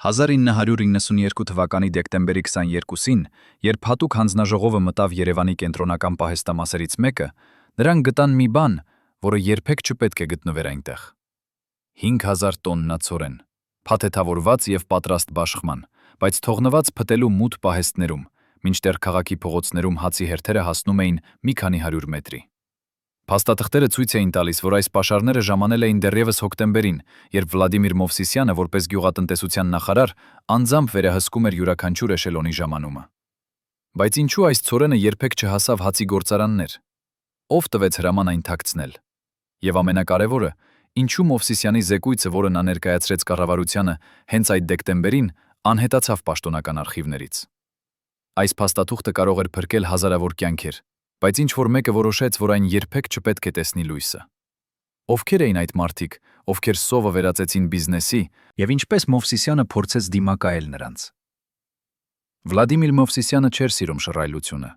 1992 թվականի դեկտեմբերի 22-ին, երբ հատուկ հանձնաժողովը մտավ Երևանի կենտրոնական պահեստամասերից մեկը, նրանք գտան մի բան, որը երբեք չպետք է գտնվեր այնտեղ։ 5000 տոննա ցորեն, փաթեթավորված եւ պատրաստ բաշխման, բայց թողնված փտելու մութ պահեստներում, մինչդեռ քաղաքի փողոցներում հացի հերթերը հասնում էին մի քանի 100 մետրի։ Փաստաթղթերը ցույց էին տալիս, որ այս պաշարները ժամանել էին դեռևս հոկտեմբերին, երբ Վլադիմիր Մովսիսյանը որպես գյուղատնտեսության նախարար անձամբ վերահսկում էր յուրաքանչյուր էշելոնի ժամանումը։ Բայց ինչու այս ցորենը երբեք չհասավ հացի գործարաններ։ Ով տվեց հրաման այն թաքցնել։ Եվ ամենակարևորը, ինչու Մովսիսյանի զեկույցը, որը նա ներկայացրեց կառավարությանը հենց այդ դեկտեմբերին, անհետացավ պաշտոնական արխիվներից։ Այս փաստաթուղթը կարող էր փրկել հազարավոր կյանքեր, բայց ինչ-որ մեկը որոշեց, որ այն երբեք չպետք է տեսնի լույսը։ Ովքեր էին այդ մարդիկ, ովքեր սովը վերածեցին բիզնեսի, եւ ինչպես Մովսիսյանը փորձեց դիմակայել նրանց։ Վլադիմիր Մովսիսյանը չէր սիրում շռայլությունը։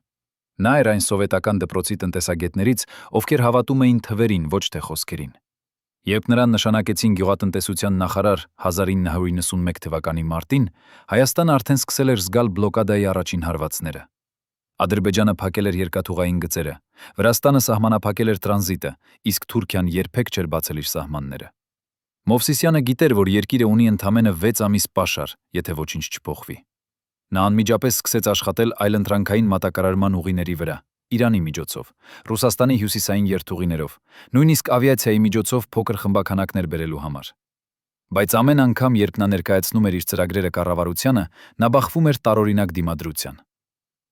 Նա էր այն սովետական դպրոցի տնտեսագետներից, ովքեր հավատում էին թվերին, ոչ թե խոսքերին։ Երբ նրան նշանակեցին գյուղատնտեսության նախարար 1991 թվականի մարտին, Հայաստանը արդեն սկսել էր զգալ բլոկադայի առաջին հարվածները։ Ադրբեջանը փակել էր երկաթուղային գծերը, Վրաստանը սահմանափակել էր տրանզիտը, իսկ Թուրքիան երբեք չէր բացել իր սահմանները։ Մովսիսյանը գիտեր, որ երկիրը ունի ընդամենը 6 ամիս պաշար, եթե ոչինչ չփոխվի։ Նա անմիջապես սկսեց աշխատել այլընտրանքային մատակարարման ուղիների վրա, Իրանի միջոցով, Ռուսաստանի հյուսիսային երթուղիներով, նույնիսկ ավիացիայի միջոցով փոքր խմբաքանակներ բերելու համար։ Բայց ամեն անգամ, երբ նա ներկայացնում էր իր ծրագրերը կառավարությանը, նա բախվում էր տարօրինակ դիմադրության։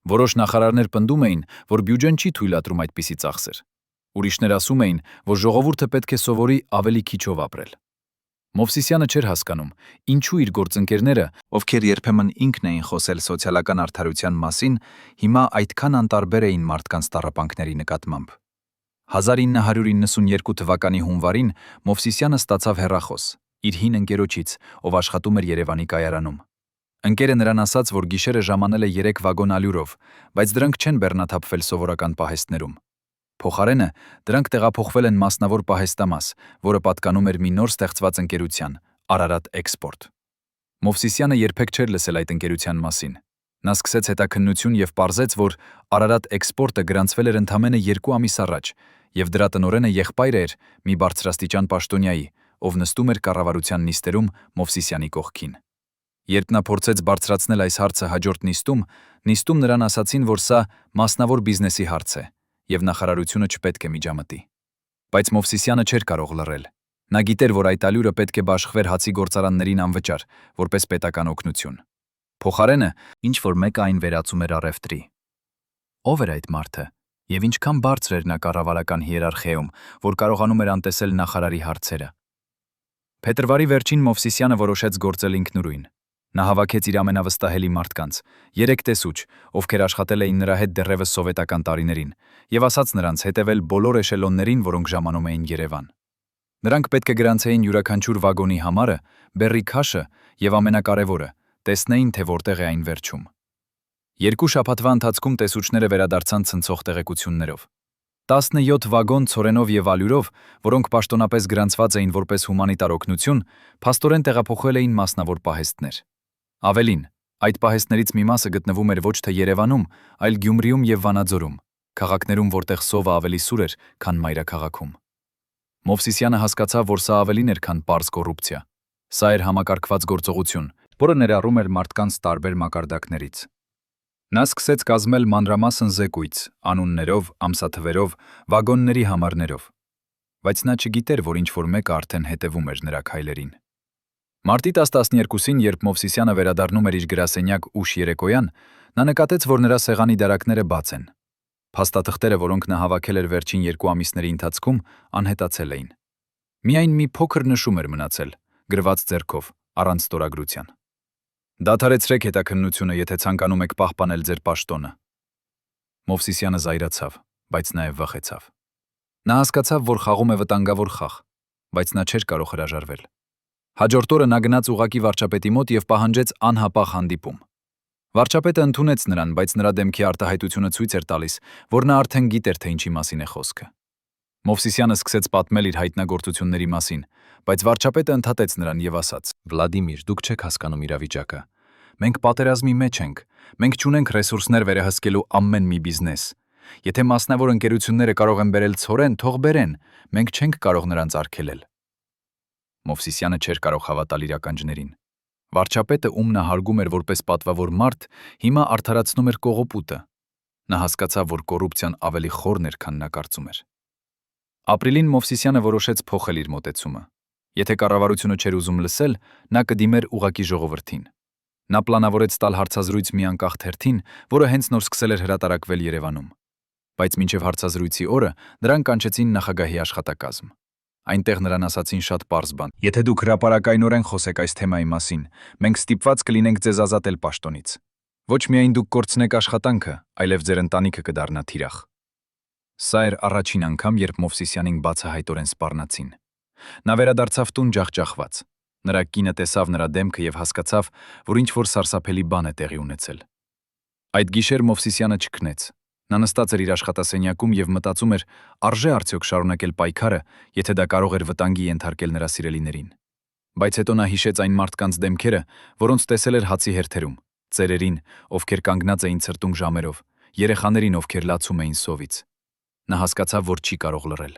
Որոշ նախարարներ պնդում էին, որ բյուջեն չի թույլատրում այդպիսի ծախսեր։ Ուրիշներ ասում էին, որ ժողովուրդը պետք է սովորի ավելի քիչով ապրել։ Մովսիսյանը չէր հասկանում, ինչու իր գործընկերները, ովքեր երբեմն ինքն էին խոսել սոցիալական արդարության մասին, հիմա այդքան անտարբեր էին մարդկանց տառապանքների նկատմամբ։ 1992 թվականի հունվարին Մովսիսյանը ստացավ հեռախոս իր հին ընկերոջից, ով աշխատում էր Երևանի կայարանում։ Ընկերը նրան ասաց, որ գիշերը ժամանել է 3 վագոն ալյուրով, բայց դրանք չեն բեռնաթափվել սովորական պահեստներում։ Փոխարենը դրանք տեղափոխվել են մասնավոր պահեստամաս, որը պատկանում էր մի նոր ստեղծված ընկերության՝ Արարատ Էքսպորտ։ Մովսիսյանը երբեք չէր լսել այդ ընկերության մասին։ Նա սկսեց հետաքննություն եւ պարզեց, որ Արարատ Էքսպորտը գրանցվել էր ընդամենը 2 ամիս առաջ, եւ դրա տնօրենը եղբայրը էր մի բարձրաստիճան պաշտոնյայի, ով նստում էր կառավարության նիստերում Մովսիսյանի կողքին։ Երբ նա փորձեց բարձրացնել այս հարցը հաջորդ նիստում նրան ասացին, որ սա մասնավոր բիզնեսի հարց է, եւ նախարարությունը չպետք է միջամտի։ Բայց Մովսիսյանը չէր կարող լռել։ Նա գիտեր, որ այդ ալյուրը պետք է բաշխվեր հացի գործարաններին անվճար, որպես պետական օգնություն։ Փոխարենը, ինչ որ մեկը այն վերածում էր առևտրի։ Ով էր այդ մարդը, եւ ինչքան բարձր էր նա կառավարական հիերարխիայում, որ կարողանում էր անտեսել նախարարի հարցերը։ Փետրվարի վերջին Մովսիսյանը որոշեց գործել ինքնուրույն։ Նա հավաքեց իր ամենավստահելի մարդկանց, 3 տեսուչ, ովքեր աշխատել էին նրա հետ դեռևս սովետական տարիներին, եւ ասաց նրանց հետևել բոլոր էշելոններին, որոնք ժամանում էին Երևան։ Նրանք պետք է գրանցեին յուրաքանչյուր վագոնի համարը, բեռի քաշը եւ ամենակարևորը, տեսնեին, թե որտեղ է այն վերջում։ 2 շաբաթվա ընթացքում տեսուչները վերադարձան ցնցող տեղեկություններով։ 17 վագոն ցորենով եւ ալյուրով, որոնք պաշտոնապես գրանցված էին որպես հումանիտար օգնություն, փաստորեն տեղափոխվել էին մասնավոր պահեստներ։ Ավելին, այդ պահեստներից մի մասը գտնվում էր ոչ թե Երևանում, այլ Գյումրիում եւ Վանաձորում, քաղաքներում, որտեղ սովը ավելի սուր էր, քան մայրաքաղաքում։ Մովսիսյանը հասկացավ, որ սա ավելին էր, քան պարզ կոռուպցիա։ Սա էր համակարգված գործողություն, որը ներառում էր մարդկանց տարբեր մակարդակներից։ Նա սկսեց կազմել մանրամասն զեկույց, անուններով, ամսաթվերով, վագոնների համարներով։ Բայց նա չգիտեր, որ ինչ-որ մեկը արդեն հետևում էր նրա քայլերին։ Մարտի 10-12-ին, երբ Մովսիսյանը վերադառնում էր իր գրասենյակ ուշ երեկոյան, նա նկատեց, որ նրա սեղանի դարակները բաց են։ Փաստաթղթերը, որոնք նա հավաքել էր վերջին 2 ամիսների ընթացքում, անհետացել էին։ Միայն մի փոքր նշում էր մնացել, գրված ձեռքով, առանց ստորագրության։ Դադարեցրեք հետաքննությունը, եթե ցանկանում եք պահպանել ձեր պաշտոնը։ Մովսիսյանը զայրացավ, բայց նաև վախեցավ։ Նա հասկացավ, որ խաղում է վտանգավոր խաղ, բայց նա չէր կարող հրաժարվել։ Հաջորդ օրը նա գնաց ուղղակի վարչապետի մոտ եւ պահանջեց անհապաղ հանդիպում։ Վարչապետը ընդունեց նրան, բայց նրա դեմքի արտահայտությունը ցույց էր տալիս, որ նա արդեն գիտեր, թե ինչի մասին է խոսքը։ Մովսիսյանը սկսեց պատմել իր հայտնագործությունների մասին, բայց վարչապետը ընդհատեց նրան եւ ասաց. «Վլադիմիր, դուք չեք հասկանում իրավիճակը։ Մենք պատերազմի մեջ ենք։ Մենք չունենք ռեսուրսներ վերահսկելու ամեն մի բիզնես։ Եթե մասնավոր ընկերությունները կարող են բերել ցորեն, թող բերեն։ Մենք չենք կարող նրանց արգելել»։ Մովսիսյանը չէր կարող հավատալ իր ականջներին։ Վարչապետը, ում նա հարգում էր որպես պատվավոր մարդ, հիմա արդարացնում էր կողոպուտը։ Նա հասկացավ, որ կոռուպցիան ավելի խորն էր, քան նա կարծում էր։ Ապրիլին Մովսիսյանը որոշեց փոխել իր մոտեցումը։ Եթե կառավարությունը չէր ուզում լսել, նա կդիմեր ուղակի ժողովրդին։ Նա պլանավորեց տալ հարցազրույց մի անկախ թերթին, որը հենց նոր սկսել էր հրատարակվել Երևանում։ Բայց մինչև հարցազրույցի օրը նրան կանչեցին նախագահի աշխատակազմ։ Այնտեղ նրան ասացին շատ պարզ բան. «Եթե դուք հրապարակայնորեն խոսեք այս թեմայի մասին, մենք ստիպված կլինենք ձեզ ազատել պաշտոնից։ Ոչ միայն դուք կորցնեք աշխատանքը, այլև ձեր ընտանիքը կդառնա թիրախ»։ Սա էր առաջին անգամ, երբ Մովսիսյանին բացահայտորեն սպառնացին։ Նա վերադարձավ տուն ջախջախված։ Նրա կինը տեսավ նրա դեմքը եւ հասկացավ, որ ինչ-որ սարսափելի բան է տեղի ունեցել։ Այդ գիշեր Մովսիսյանը չքնեց։ Նա նստած էր իր աշխատասենյակում եւ մտածում էր, արժե արդյոք շարունակել պայքարը, եթե դա կարող էր վտանգի ենթարկել նրա սիրելիներին։ Բայց հետո նա հիշեց այն մարդկանց դեմքերը, որոնց տեսել էր հացի հերթերում, ծերերին, ովքեր կանգնած էին ցրտում ժամերով, երեխաներին, ովքեր լացում էին սովից։ Նա հասկացավ, որ չի կարող լռել։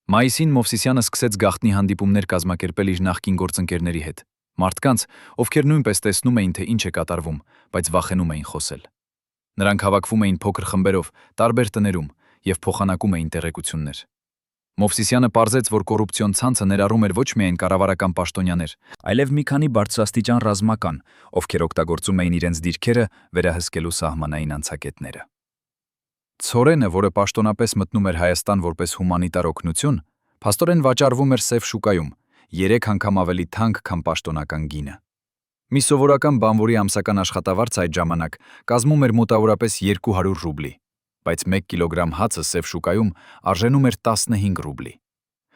Մայիսին Մովսիսյանը սկսեց գաղտնի հանդիպումներ կազմակերպել իր նախկին գործընկերների հետ, մարդկանց, ովքեր նույնպես տեսնում էին, թե ինչ է կատարվում, բայց վախենում էին խոսել։ Նրանք հավաքվում էին փոքր խմբերով, տարբեր տներում եւ փոխանակում էին տեղեկություններ։ Մովսիսյանը պարզեց, որ կոռուպցիոն ցանցը ներառում էր ոչ միայն կառավարական պաշտոնյաներ, այլև մի քանի բարձրաստիճան ռազմական, ովքեր օգտագործում էին իրենց դիրքերը վերահսկելու սահմանային անցակետները։ Ցորենը, որը պաշտոնապես մտնում էր Հայաստան որպես հումանիտար օգնություն, փաստորեն վաճառվում էր սև շուկայում 3 անգամ ավելի թանկ, քան պաշտոնական գինը։ Մի սովորական բանվորի ամսական աշխատավարձը այդ ժամանակ կազմում էր մոտավորապես 200 ռուբլի, բայց 1 կիլոգրամ հացը սև շուկայում արժենում էր 15 ռուբլի։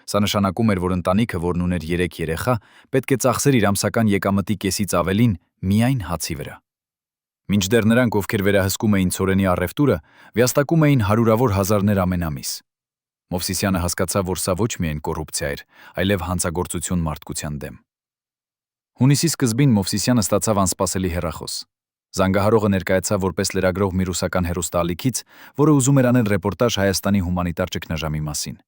Սա նշանակում էր, որ ընտանիքը, որն ուներ 3 երեխա, պետք է ծախսեր իր ամսական եկամտի կեսից ավելին միայն հացի վրա։ Մինչդեռ նրանք, ովքեր վերահսկում էին ցորենի առևտուրը, վյաստակում էին հարյուրավոր հազարներ ամեն ամիս։ Մովսիսյանը հասկացավ, որ սա ոչ միայն կոռուպցիա էր, այլև հանցագործություն մարդկության դեմ։ Հունիսի սկզբին Մովսիսյանը ստացավ անսպասելի հեռախոս։ Զանգահարողը ներկայացավ որպես լրագրող մի ռուսական հեռուստաալիքից, որը ուզում էր անել ռեպորտաժ Հայաստանի հումանիտար ճգնաժամի մասին։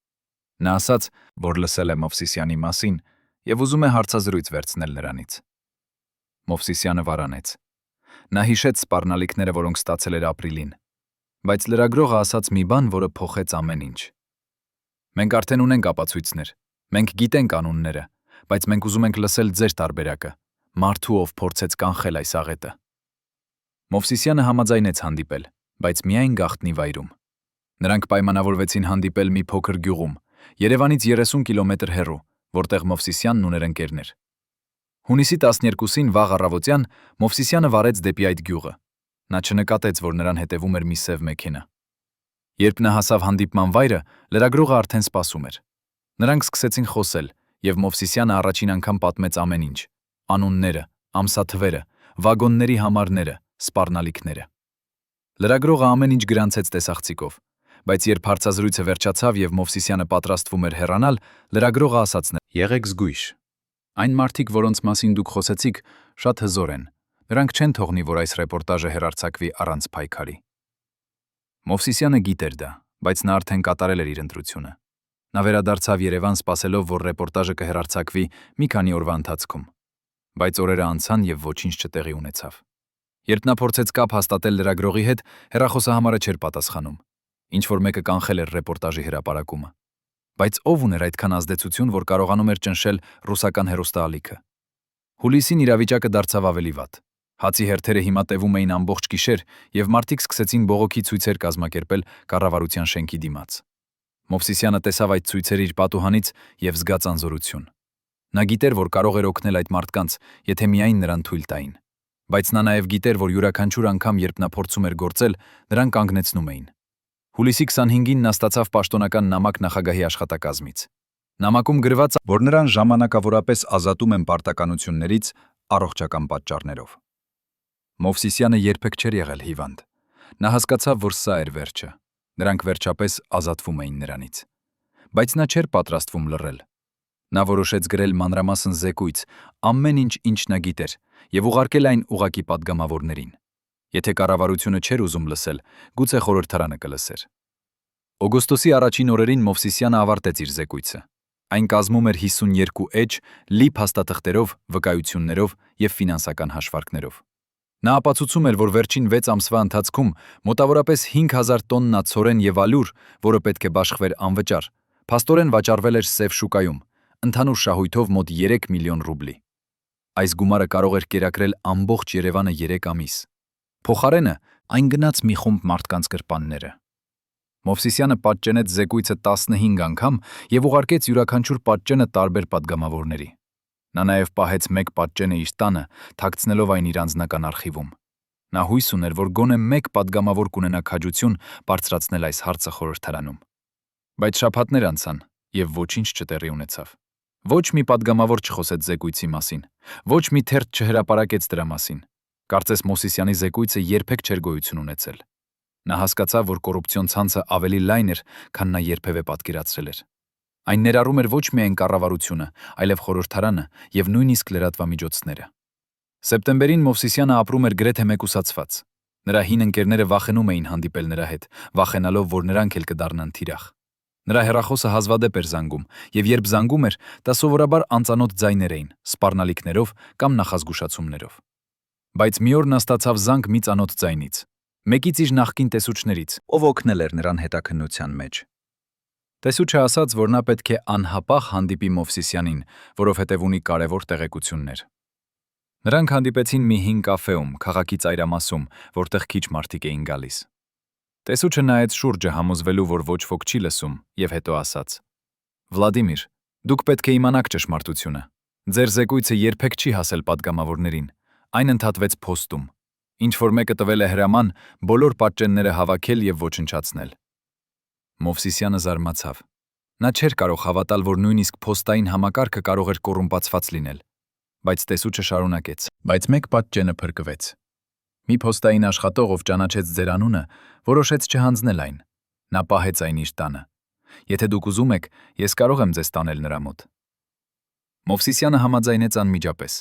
Նա ասաց, որ լսել է Մովսիսյանի մասին եւ ուզում է հարցազրույց վերցնել նրանից։ Մովսիսյանը վարանեց։ Նա հիշեց սպառնալիքները, որոնք ստացել էր ապրիլին, բայց լրագրողը ասաց մի բան, որը փոխեց ամեն ինչ։ «Մենք արդեն ունենք ապացույցներ, մենք գիտենք անունները, բայց մենք ուզում ենք լսել ձեր տարբերակը, մարդու, ով փորձեց կանխել այս աղետը»։ Մովսիսյանը համաձայնեց հանդիպել, բայց միայն գաղտնի վայրում։ Նրանք պայմանավորվեցին հանդիպել մի փոքր գյուղում, Երևանից 30 կիլոմետր հեռու, որտեղ Մովսիսյանն ուներ ընկերներ։ Հունիսի 12-ին վաղ առավոտյան Մովսիսյանը վարեց դեպի այդ գյուղը։ Նա չնկատեց, որ նրան հետևում էր մի սև մեքենա։ Երբ նա հասավ հանդիպման վայրը, լրագրողը արդեն սպասում էր։ Նրանք սկսեցին խոսել, եւ Մովսիսյանը առաջին անգամ պատմեց ամեն ինչ՝ անունները, ամսաթվերը, վագոնների համարները, սպառնալիքները։ Լրագրողը ամեն ինչ գրանցեց տեսախցիկով, բայց երբ հարցազրույցը վերջացավ եւ Մովսիսյանը պատրաստվում էր հեռանալ, լրագրողը ասաց նրան. «Եղեք զգույշ։ Այն մարդիկ, որոնց մասին դուք խոսեցիք, շատ հզոր են։ Նրանք չեն թողնի, որ այս ռեպորտաժը հեռարձակվի առանց պայքարի»։ Մովսիսյանը գիտեր դա, բայց նա արդեն կատարել էր իր ընտրությունը։ Նա վերադարձավ Երևան սպասելով, որ ռեպորտաժը կհեռարձակվի մի քանի օրվա ընթացքում։ Բայց օրերը անցան եւ ոչինչ չտեղի ունեցավ։ Երբ նա փորձեց կապ հաստատել լրագրողի հետ, հեռախոսահամարը չէր պատասխանում։ Ինչ-որ մեկը կանխել էր ռեպորտաժի հրապարակումը։ Բայց ով ուներ այդքան ազդեցություն, որ կարողանում էր ճնշել ռուսական հեռուստաալիքը։ Հուլիսին իրավիճակը դարձավ ավելի վատ։ Հացի հերթերը հիմա տևում էին ամբողջ գիշեր, եւ մարդիկ սկսեցին բողոքի ցույցեր կազմակերպել կառավարության շենքի դիմաց։ Մովսիսյանը տեսավ այդ ցույցերը իր պատուհանից եւ զգաց անզորություն։ Նա գիտեր, որ կարող էր օգնել այդ մարդկանց, եթե միայն նրան թույլ տային։ Բայց նա նաեւ գիտեր, որ յուրաքանչյուր անգամ, երբ նա փորձում էր գործել, նրան կանգնեցնում էին։ Հուլիսի 25-ին նա ստացավ պաշտոնական նամակ նախագահի աշխատակազմից։ Նամակում գրված, որ նրան ժամանակավորապես ազատում են պարտականություններից առողջական պատճառներով։ Մովսիսյանը երբեք չէր եղել հիվանդ։ Նա հասկացավ, որ սա էր վերջը։ Նրանք վերջապես ազատվում էին նրանից։ բայց նա չէր պատրաստվում լռել։ Նա որոշեց գրել մանրամասն զեկույց, ամեն ինչ նա գիտեր, եւ ուղարկել այն ուղակի պատգամավորներին։ Եթե կառավարությունը չէր ուզում լսել, գուցե խորհրդարանը կլսեր։ Օգոստոսի առաջին օրերին Մովսիսյանը ավարտեց իր զեկույցը։ Այն կազմում էր 52 էջ, լի փաստաթղթերով, վկայություններով եւ ֆինանսական հաշվարկներով։ Նա ապացուցում էր, որ վերջին 6 ամսվա ընթացքում մոտավորապես 5000 տոննա ցորեն եւ ալյուր, որը պետք է բաշխվեր անվճար, փաստորեն վաճառվել էր սև շուկայում, ընդհանուր շահույթով մոտ 3 միլիոն ռուբլի։ Այս գումարը կարող էր կերակրել ամբողջ Երևանը 3 ամիս։ Փոխարենը այն գնաց մի խումբ մարդկանց գրպանները։ Մովսիսյանը պատճենեց զեկույցը 15 անգամ եւ ուղարկեց յուրաքանչյուր պատճենը տարբեր պատգամավորների։ Նա նաեւ պահեց մեկ պատճենը իր տանը, թաքցնելով այն իր անձնական արխիվում։ Նա հույս ուներ, որ գոնե մեկ պատգամավոր կունենա քաջություն բարձրացնել այս հարցը խորհրդարանում։ Բայց շաբաթներ անցան եւ ոչինչ չտեղի ունեցավ։ Ոչ մի պատգամավոր չխոսեց զեկույցի մասին, ոչ մի թերթ չհրապարակեց դրա մասին։ Կարծես Մովսիսյանի զեկույցը երբեք չէր գոյություն ունեցել։ Նա հասկացավ, որ կոռուպցիոն ցանցը ավելի լայն էր, քան նա երբևէ պատկերացրել էր։ Այն ներառում էր ոչ միայն կառավարությունը, այլև խորհրդարանը եւ նույնիսկ լրատվամիջոցները։ Սեպտեմբերին Մովսիսյանը ապրում էր գրեթե մեկուսացված։ Նրա հին ընկերները վախենում էին հանդիպել նրա հետ, վախենալով, որ նրանք էլ կդառնան թիրախ։ Նրա հեռախոսը հազվադեպ էր զանգում, եւ երբ զանգում էր, դա սովորաբար անծանոթ ձայներ էին, սպառնալիքներով կամ նախազգուշացումներով։ Բայց մի օր նա ստացավ զանգ մի ծանոթ ձայնից, մեկից իր նախկին տեսուչներից, ով օգնել էր նրան հետաքննության մեջ։ Տեսուչը ասաց, որ նա պետք է անհապաղ հանդիպի Մովսիսյանին, որովհետև ունի կարևոր տեղեկություններ։ Նրանք հանդիպեցին մի հին կաֆեում, քաղաքի ծայրամասում, որտեղ քիչ մարդիկ էին գալիս։ Տեսուչը նայեց շուրջը համոզվելու, որ ոչ ոք չի լսում, եւ հետո ասաց. «Վլադիմիր, դուք պետք է իմանաք ճշմարտությունը։ Ձեր զեկույցը երբեք չի հասել պատգամավորներին, այն ընդհատվեց փոստում։ Ինչ որ մեկը տվել է հրաման բոլոր պատճենները հավաքել եւ ոչնչացնել»։ Մովսիսյանը զարմացավ։ Նա չէր կարող հավատալ, որ նույնիսկ փոստային համակարգը կարող էր կոռումպացված լինել։ Բայց տեսուչը շարունակեց. «Բայց մեկ պատճենը փրկվեց։ Մի փոստային աշխատող, ով ճանաչեց ձեր անունը, որոշեց չհանձնել այն։ Նա պահեց այն իր տանը։ Եթե դուք ուզում եք, ես կարող եմ ձեզ տանել նրա մոտ»։ Մովսիսյանը համաձայնեց անմիջապես։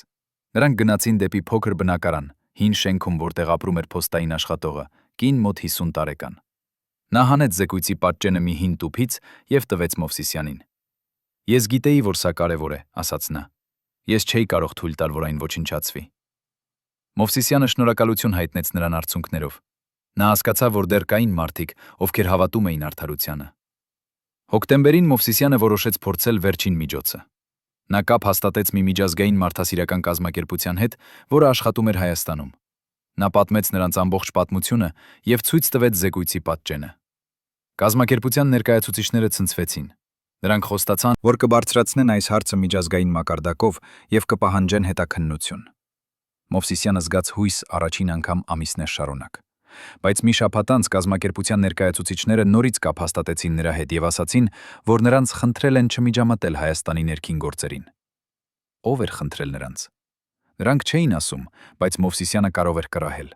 Նրանք գնացին դեպի փոքր բնակարան, հին շենքում, որտեղ ապրում էր փոստային աշխատողը, կին մոտ 50 տարեկան։ Նա հանեց զեկույցի պատճենը մի հին տուփից եւ տվեց Մովսիսյանին։ «Ես գիտեի, որ սա կարևոր է», ասաց նա։ «Ես չէի կարող թույլ տալ, որ այն ոչնչացվի»։ Մովսիսյանը շնորհակալություն հայտնեց նրան արդյունքներով։ Նա հասկացավ, որ դեռ կային մարդիկ, ովքեր հավատում էին արդարությանը։ Հոկտեմբերին Մովսիսյանը որոշեց փորձել վերջին միջոցը։ Նա կապ հաստատեց մի միջազգային մարդասիրական կազմակերպության հետ, որը աշխատում էր Հայաստանում։ Նա պատմեց նրանց ամբողջ պատմությունը եւ ցույց տվեց զեկույցի պատճենը։ Կազմակերպության ներկայացուցիչները ցնցվեցին։ Նրանք խոստացան, որ կբարձրացնեն այս հարցը միջազգային մակարդակով եւ կպահանջեն հետաքննություն։ Մովսիսյանը զգաց հույս առաջին անգամ ամիսներ շարունակ։ Բայց մի շաբաթ անց կազմակերպության ներկայացուցիչները նորից կապ հաստատեցին նրա հետ եւ ասացին, որ նրանց խնդրել են չմիջամտել Հայաստանի ներքին գործերին։ Ով էր խնդրել նրանց։ Նրանք չէին ասում, բայց Մովսիսյանը կարող էր կռահել։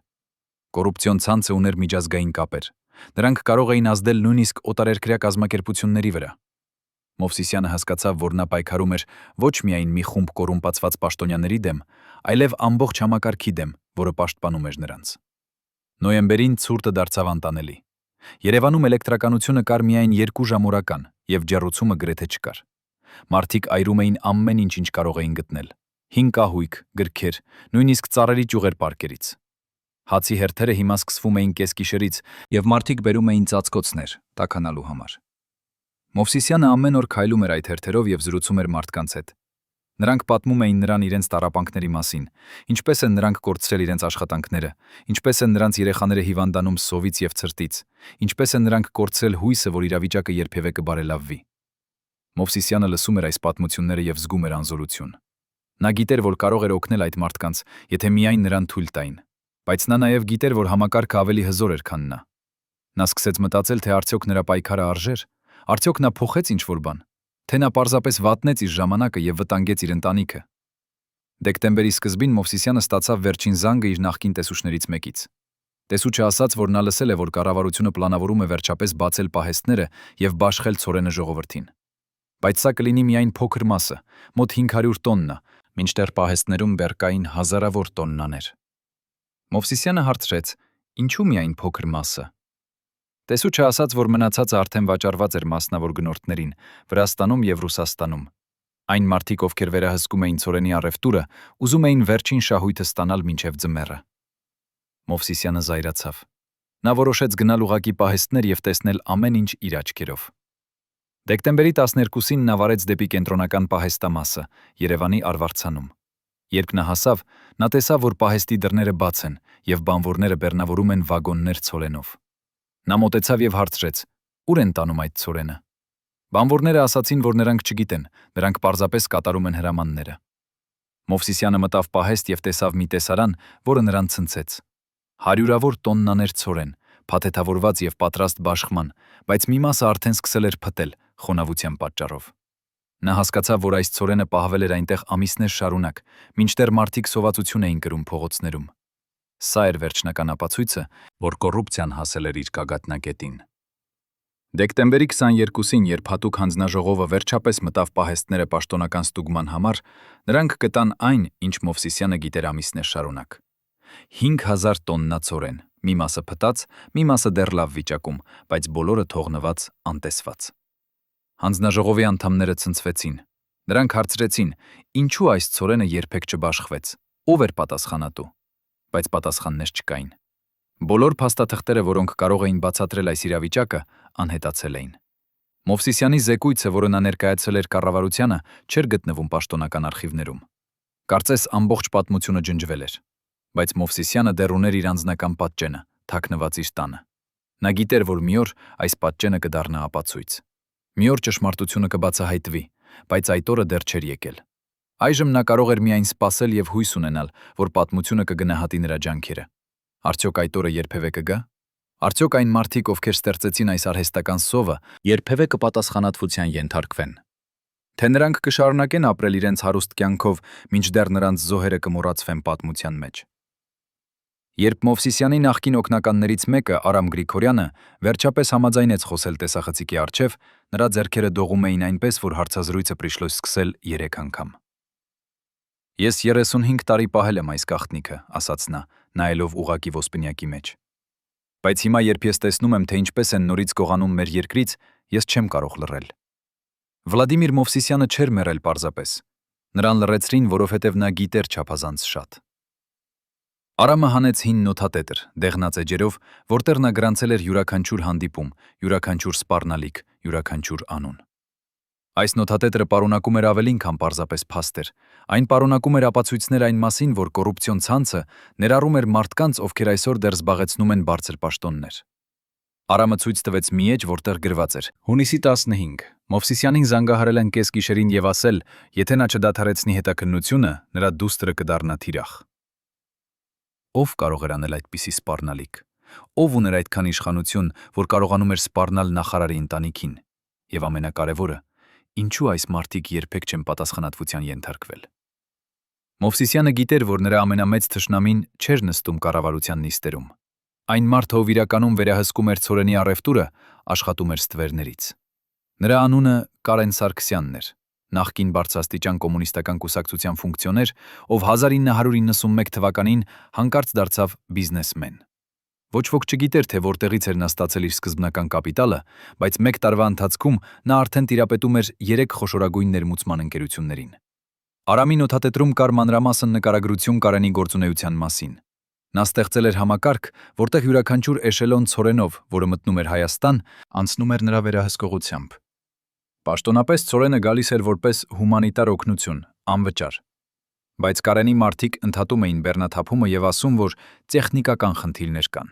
Կոռուպցիոն ցանցը ուներ միջազգային կապեր։ Նրանք կարող էին ազդել նույնիսկ օտարերկրյա կազմակերպությունների վրա։ Մովսիսյանը հասկացավ, որ նա պայքարում էր ոչ միայն մի խումբ կոռումպացված պաշտոնյաների դեմ, այլև ամբողջ համակարգի դեմ, որը պաշտպանում էր նրանց։ Նոյեմբերին ցուրտը դարձավ անտանելի։ Երևանում էլեկտրականությունը կար միայն 2 ժամ օրական, եւ ջեռուցումը գրեթե չկար։ Մարդիկ այրում էին ամեն ինչ, ինչ կարող էին գտնել։ Հին կահույք, գրքեր, նույնիսկ ծառերի ճյուղեր պարկերից։ Հացի հերթերը հիմա սկսվում էին կեսգիշերից, եւ մարդիկ բերում էին ծածկոցներ տաքանալու համար։ Մովսիսյանը ամեն օր քայլում էր այդ հերթերով եւ զրուցում էր մարդկանց հետ։ Նրանք պատմում էին նրան իրենց տառապանքների մասին, ինչպես են նրանք կորցրել իրենց աշխատանքները, ինչպես են նրանց երեխաները հիվանդանում սովից եւ ցրտից, ինչպես են նրանք կորցրել հույսը, որ իրավիճակը երբևէ կբարելավվի։ Մովսիսյանը լսում էր այս պատմությունները եւ զգում էր անզորություն։ Նա գիտեր, որ կարող էր օգնել այդ մարդկանց, եթե միայն նրան թույլ տային, բայց նա նաեւ գիտեր, որ համակարգը ավելի հզոր էր, քան նա։ Նա սկսեց մտածել, թե արդյոք նրա պայքարը արժեր, արդյոք նա փոխեց ինչ-որ բան, թե նա պարզապես վատնեց իր ժամանակը եւ վտանգեց իր ընտանիքը։ Դեկտեմբերի սկզբին Մովսիսյանը ստացավ վերջին զանգը իր նախկին տեսուչներից մեկից։ Տեսուչը ասաց, որ նա լսել է, որ կառավարությունը պլանավորում է վերջապես բացել պահեստները եւ բաշխել ցորենը ժողովրդին։ Բայց սա կլինի միայն փոքր մասը, մոտ 500 տոննա, մինչդեռ պահեստներում բեռկային հազարավոր տոննաներ։ Մովսիսյանը հարցրեց. «Ինչու միայն փոքր մասը»։ Տեսու չասաց, որ մնացածը արդեն վաճառված էր մասնավոր գնորդներին Վրաստանում եւ Ռուսաստանում։ Այն մարդիկ, ովքեր վերահսկում էին ցորենի առևտուրը, ուզում էին վերջին շահույթը ստանալ մինչև ձմեռը։ Մովսիսյանը զայրացավ։ Նա որոշեց գնալ ուղակի պահեստներ եւ տեսնել ամեն ինչ իր աչքերով։ Դեկտեմբերի 12-ին նա վարեց դեպի կենտրոնական պահեստամասը, Երևանի Արվարձանում։ Երբ նա հասավ, նա տեսավ, որ պահեստի դռները բաց են եւ բանվորները բեռնավորում են վագոններ ցորենով։ Նա մոտեցավ եւ հարցրեց. «Ուր են տանում այդ ցորենը»։ Բանվորները ասացին, որ նրանք չգիտեն, նրանք պարզապես կատարում են հրամանները։ Մովսիսյանը մտավ պահեստ եւ տեսավ մի տեսարան, որը նրան ցնցեց։ Հարյուրավոր տոննաներ ցորեն, փաթեթավորված եւ պատրաստ բաշխման, բայց մի մասը արդեն սկսել էր փտել խոնավության պատճառով։ Նա հասկացավ, որ այս ցորենը պահվել էր այնտեղ ամիսներ շարունակ, մինչդեռ մարդիկ սովածություն էին կրում փողոցներում։ Սա էր վերջնական ապացույցը, որ կոռուպցիան հասել էր իր գագաթնակետին։ Դեկտեմբերի 22-ին, երբ հատուկ հանձնաժողովը վերջապես մտավ պահեստները պաշտոնական ստուգման համար, նրանք գտան այն, ինչ Մովսիսյանը գիտեր ամիսներ շարունակ։ 5000 տոննա ցորեն, մի մասը փտած, մի մասը դեռ լավ վիճակում, բայց բոլորը թողնված, անտեսված։ Հանձնաժողովի անդամները ցնցվեցին։ Նրանք հարցրեցին. «Ինչու այս ցորենը երբեք չբաշխվեց, ով էր պատասխանատու»։ Բայց պատասխաններ չկային։ Բոլոր փաստաթղթերը, որոնք կարող էին բացատրել այս իրավիճակը, անհետացել էին։ Մովսիսյանի զեկույցը, որը նա ներկայացրել էր կառավարությանը, չէր գտնվում պաշտոնական արխիվներում։ Կարծես ամբողջ պատմությունը ջնջվել էր։ Բայց Մովսիսյանը դեռ ուներ իր անձնական պատճենը, թաքնված իր տանը։ Նա գիտեր, որ մի օր այս պատճենը կդառնա ապացույց։ Մի օր ճշմարտությունը կբացահայտվի, բայց այդ օրը դեռ չէր եկել։ Այժմ նա կարող էր միայն սպասել եւ հույս ունենալ, որ պատմությունը կգնահատի նրա ջանքերը։ Արդյոք այդ օրը երբևէ կգա։ Արդյոք այն մարդիկ, ովքեր ստեղծեցին այս արհեստական սովը, երբևէ կպատասխանատվության ենթարկվեն։ Թե նրանք կշարունակեն ապրել իրենց հարուստ կյանքով, մինչդեռ նրանց զոհերը կմոռացվեն պատմության մեջ։ Երբ Մովսիսյանի նախկին օգնականներից մեկը, Արամ Գրիգորյանը, վերջապես համաձայնեց խոսել տեսախցիկի առջև, նրա ձեռքերը դողում էին այնպես, որ հարցազրույցը пришлось սկսել 3 անգամ։ «Ես 35 տարի պահել եմ այս գաղտնիքը», ասաց նա, նայելով ուղակի ոսպնյակի մեջ։ «Բայց հիմա, երբ ես տեսնում եմ, թե ինչպես են նորից գողանում մեր երկրից, ես չեմ կարող լռել»։ Վլադիմիր Մովսիսյանը չէր մեռել պարզապես։ Նրան լռեցրին, որովհետև նա գիտեր չափազանց շատ։ Արամը հանեց հին նոթատետր, դեղնած էջերով, որտեղ նա գրանցել էր յուրաքանչյուր հանդիպում, յուրաքանչյուր սպառնալիք, յուրաքանչյուր անուն։ Այս նոթատետրը պարունակում էր ավելին, քան պարզապես փաստեր։ Այն պարունակում էր ապացույցներ այն մասին, որ կոռուպցիոն ցանցը ներառում էր մարդկանց, ովքեր այսօր դեռ զբաղեցնում են բարձր պաշտոններ։ Արամը ցույց տվեց մի էջ, որտեղ գրված էր. «Հունիսի 15. Մովսիսյանին զանգահարել են կեսգիշերին եւ ասել, եթե նա չդադարեցնի հետաքննությունը, նրա դուստրը կդառնա թիրախ»։ Ով կարող էր անել այդպիսի սպառնալիք։ Ով ուներ այդքան իշխանություն, որ կարողանում էր սպառնալ նախարարի ընտանիքին։ Եվ ամենակարևորը, ինչու այս մարդիկ երբեք չեն պատասխանատվության ենթարկվել։ Մովսիսյանը գիտեր, որ նրա ամենամեծ թշնամին չէր նստում կառավարության նիստերում։ Այն մարդը, ով իրականում վերահսկում էր ցորենի առևտուրը, աշխատում էր ստվերներից։ Նրա անունը Կարեն Սարգսյանն էր, նախկին բարձրաստիճան կոմունիստական կուսակցության ֆունկցիոներ, ով 1991 թվականին հանկարծ դարձավ բիզնեսմեն։ Ոչ ոք չգիտեր, թե որտեղից էր նա ստացել իր սկզբնական կապիտալը, բայց 1 տարվա ընթացքում նա արդեն տիրապետում էր 3 խոշորագույն ներմուծման ընկերություններին։ Արամի նոթատետրում կար մանրամասն նկարագրություն Կարենի գործունեության մասին։ Նա ստեղծել էր համակարգ, որտեղ յուրաքանչյուր էշելոն ցորենով, որը մտնում էր Հայաստան, անցնում էր նրա վերահսկողությամբ։ Պաշտոնապես ցորենը գալիս էր որպես հումանիտար օգնություն, անվճար։ Բայց Կարենի մարդիկ ընդհատում էին բեռնաթափումը եւ ասում, որ տեխնիկական խնդիրներ կան։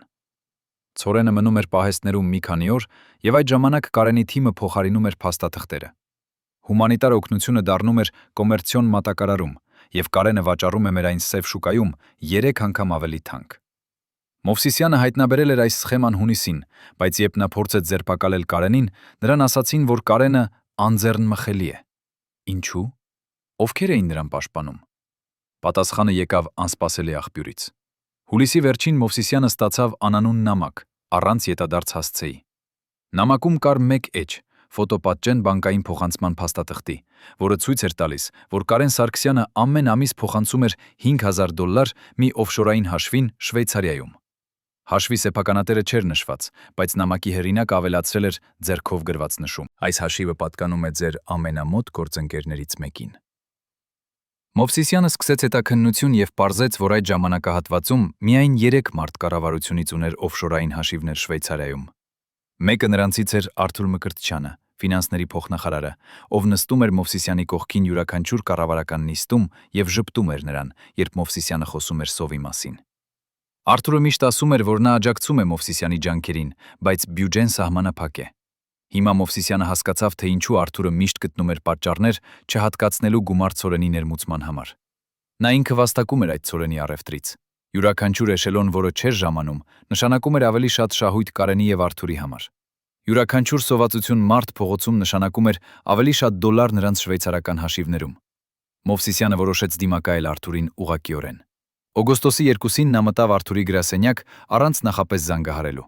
Ցորենը մնում էր պահեստներում մի քանի օր, եւ այդ ժամանակ Կարենի թիմը փոխարինում էր փաստաթղթերը։ Հումանիտար օգնությունը դառնում էր կոմերցիոն մատակարարում, եւ Կարենը վաճառում է մեր այն սև շուկայում 3 անգամ ավելի թանկ։ Մովսիսյանը հայտնաբերել էր այս սխեման հունիսին, բայց երբ նա փորձեց ձերբակալել Կարենին, նրան ասացին, որ Կարենը անձեռնմխելի է։ Ինչու՞։ Ովքեր էին նրան պաշտպանում։ Պատասխանը եկավ անսպասելի աղբյուրից։ Հուլիսի վերջին Մովսիսյանը ստացավ անանուն նամակ, առանց ետադարձ հասցեի։ Նամակում կար 1 էջ, ֆոտոպատճեն բանկային փոխանցման փաստաթղթի, որը ցույց էր տալիս, որ Կարեն Սարգսյանը ամեն ամիս փոխանցում էր $5,000 մի օֆշորային հաշվին Շվեյցարիայում։ Հաշվի սեփականատերը չէր նշված, բայց նամակի հեղինակը ավելացրել էր ձեռքով գրված նշում. այս հաշիվը պատկանում է ձեր ամենամոտ գործընկերներից մեկին։ Մովսիսյանը սկսեց հետաքննություն եւ պարզեց, որ այդ ժամանակահատվածում միայն 3 մարդ կառավարությունից ուներ օֆշորային հաշիվներ Շվեյցարիայում։ Մեկը նրանցից էր Արթուր Մկրտչյանը, ֆինանսների փոխնախարարը, ով նստում էր Մովսիսյանի կողքին յուրաքանչյուր կառավարական նիստում եւ ժպտում էր նրան, երբ Մովսիսյանը խոսում էր սովի մասին։ Արթուրը միշտ ասում էր, որ նա աջակցում է Մովսիսյանի ջանքերին, բայց բյուջեն սահմանափակ է։ Հիմա Մովսիսյանը հասկացավ, թե ինչու Արթուրը միշտ գտնում էր պատճառներ չհատկացնելու գումար ցորենի ներմուծման համար։ Նա ինքը վաստակում էր այդ ցորենի առևտրից։ Յուրաքանչյուր էշելոն, որը չէր ժամանում, նշանակում էր ավելի շատ շահույթ Կարենի եւ Արթուրի համար։ Յուրաքանչյուր սովածություն մարդ փողոցում նշանակում էր ավելի շատ դոլար նրանց շվեյցարական հաշիվներում։ Մովսիսյանը որոշեց դիմակայել Արթուրին ուղղակիորեն։ Օգոստոսի 2-ին նա մտավ Արթուրի գրասենյակ առանց նախապես զանգահարելու։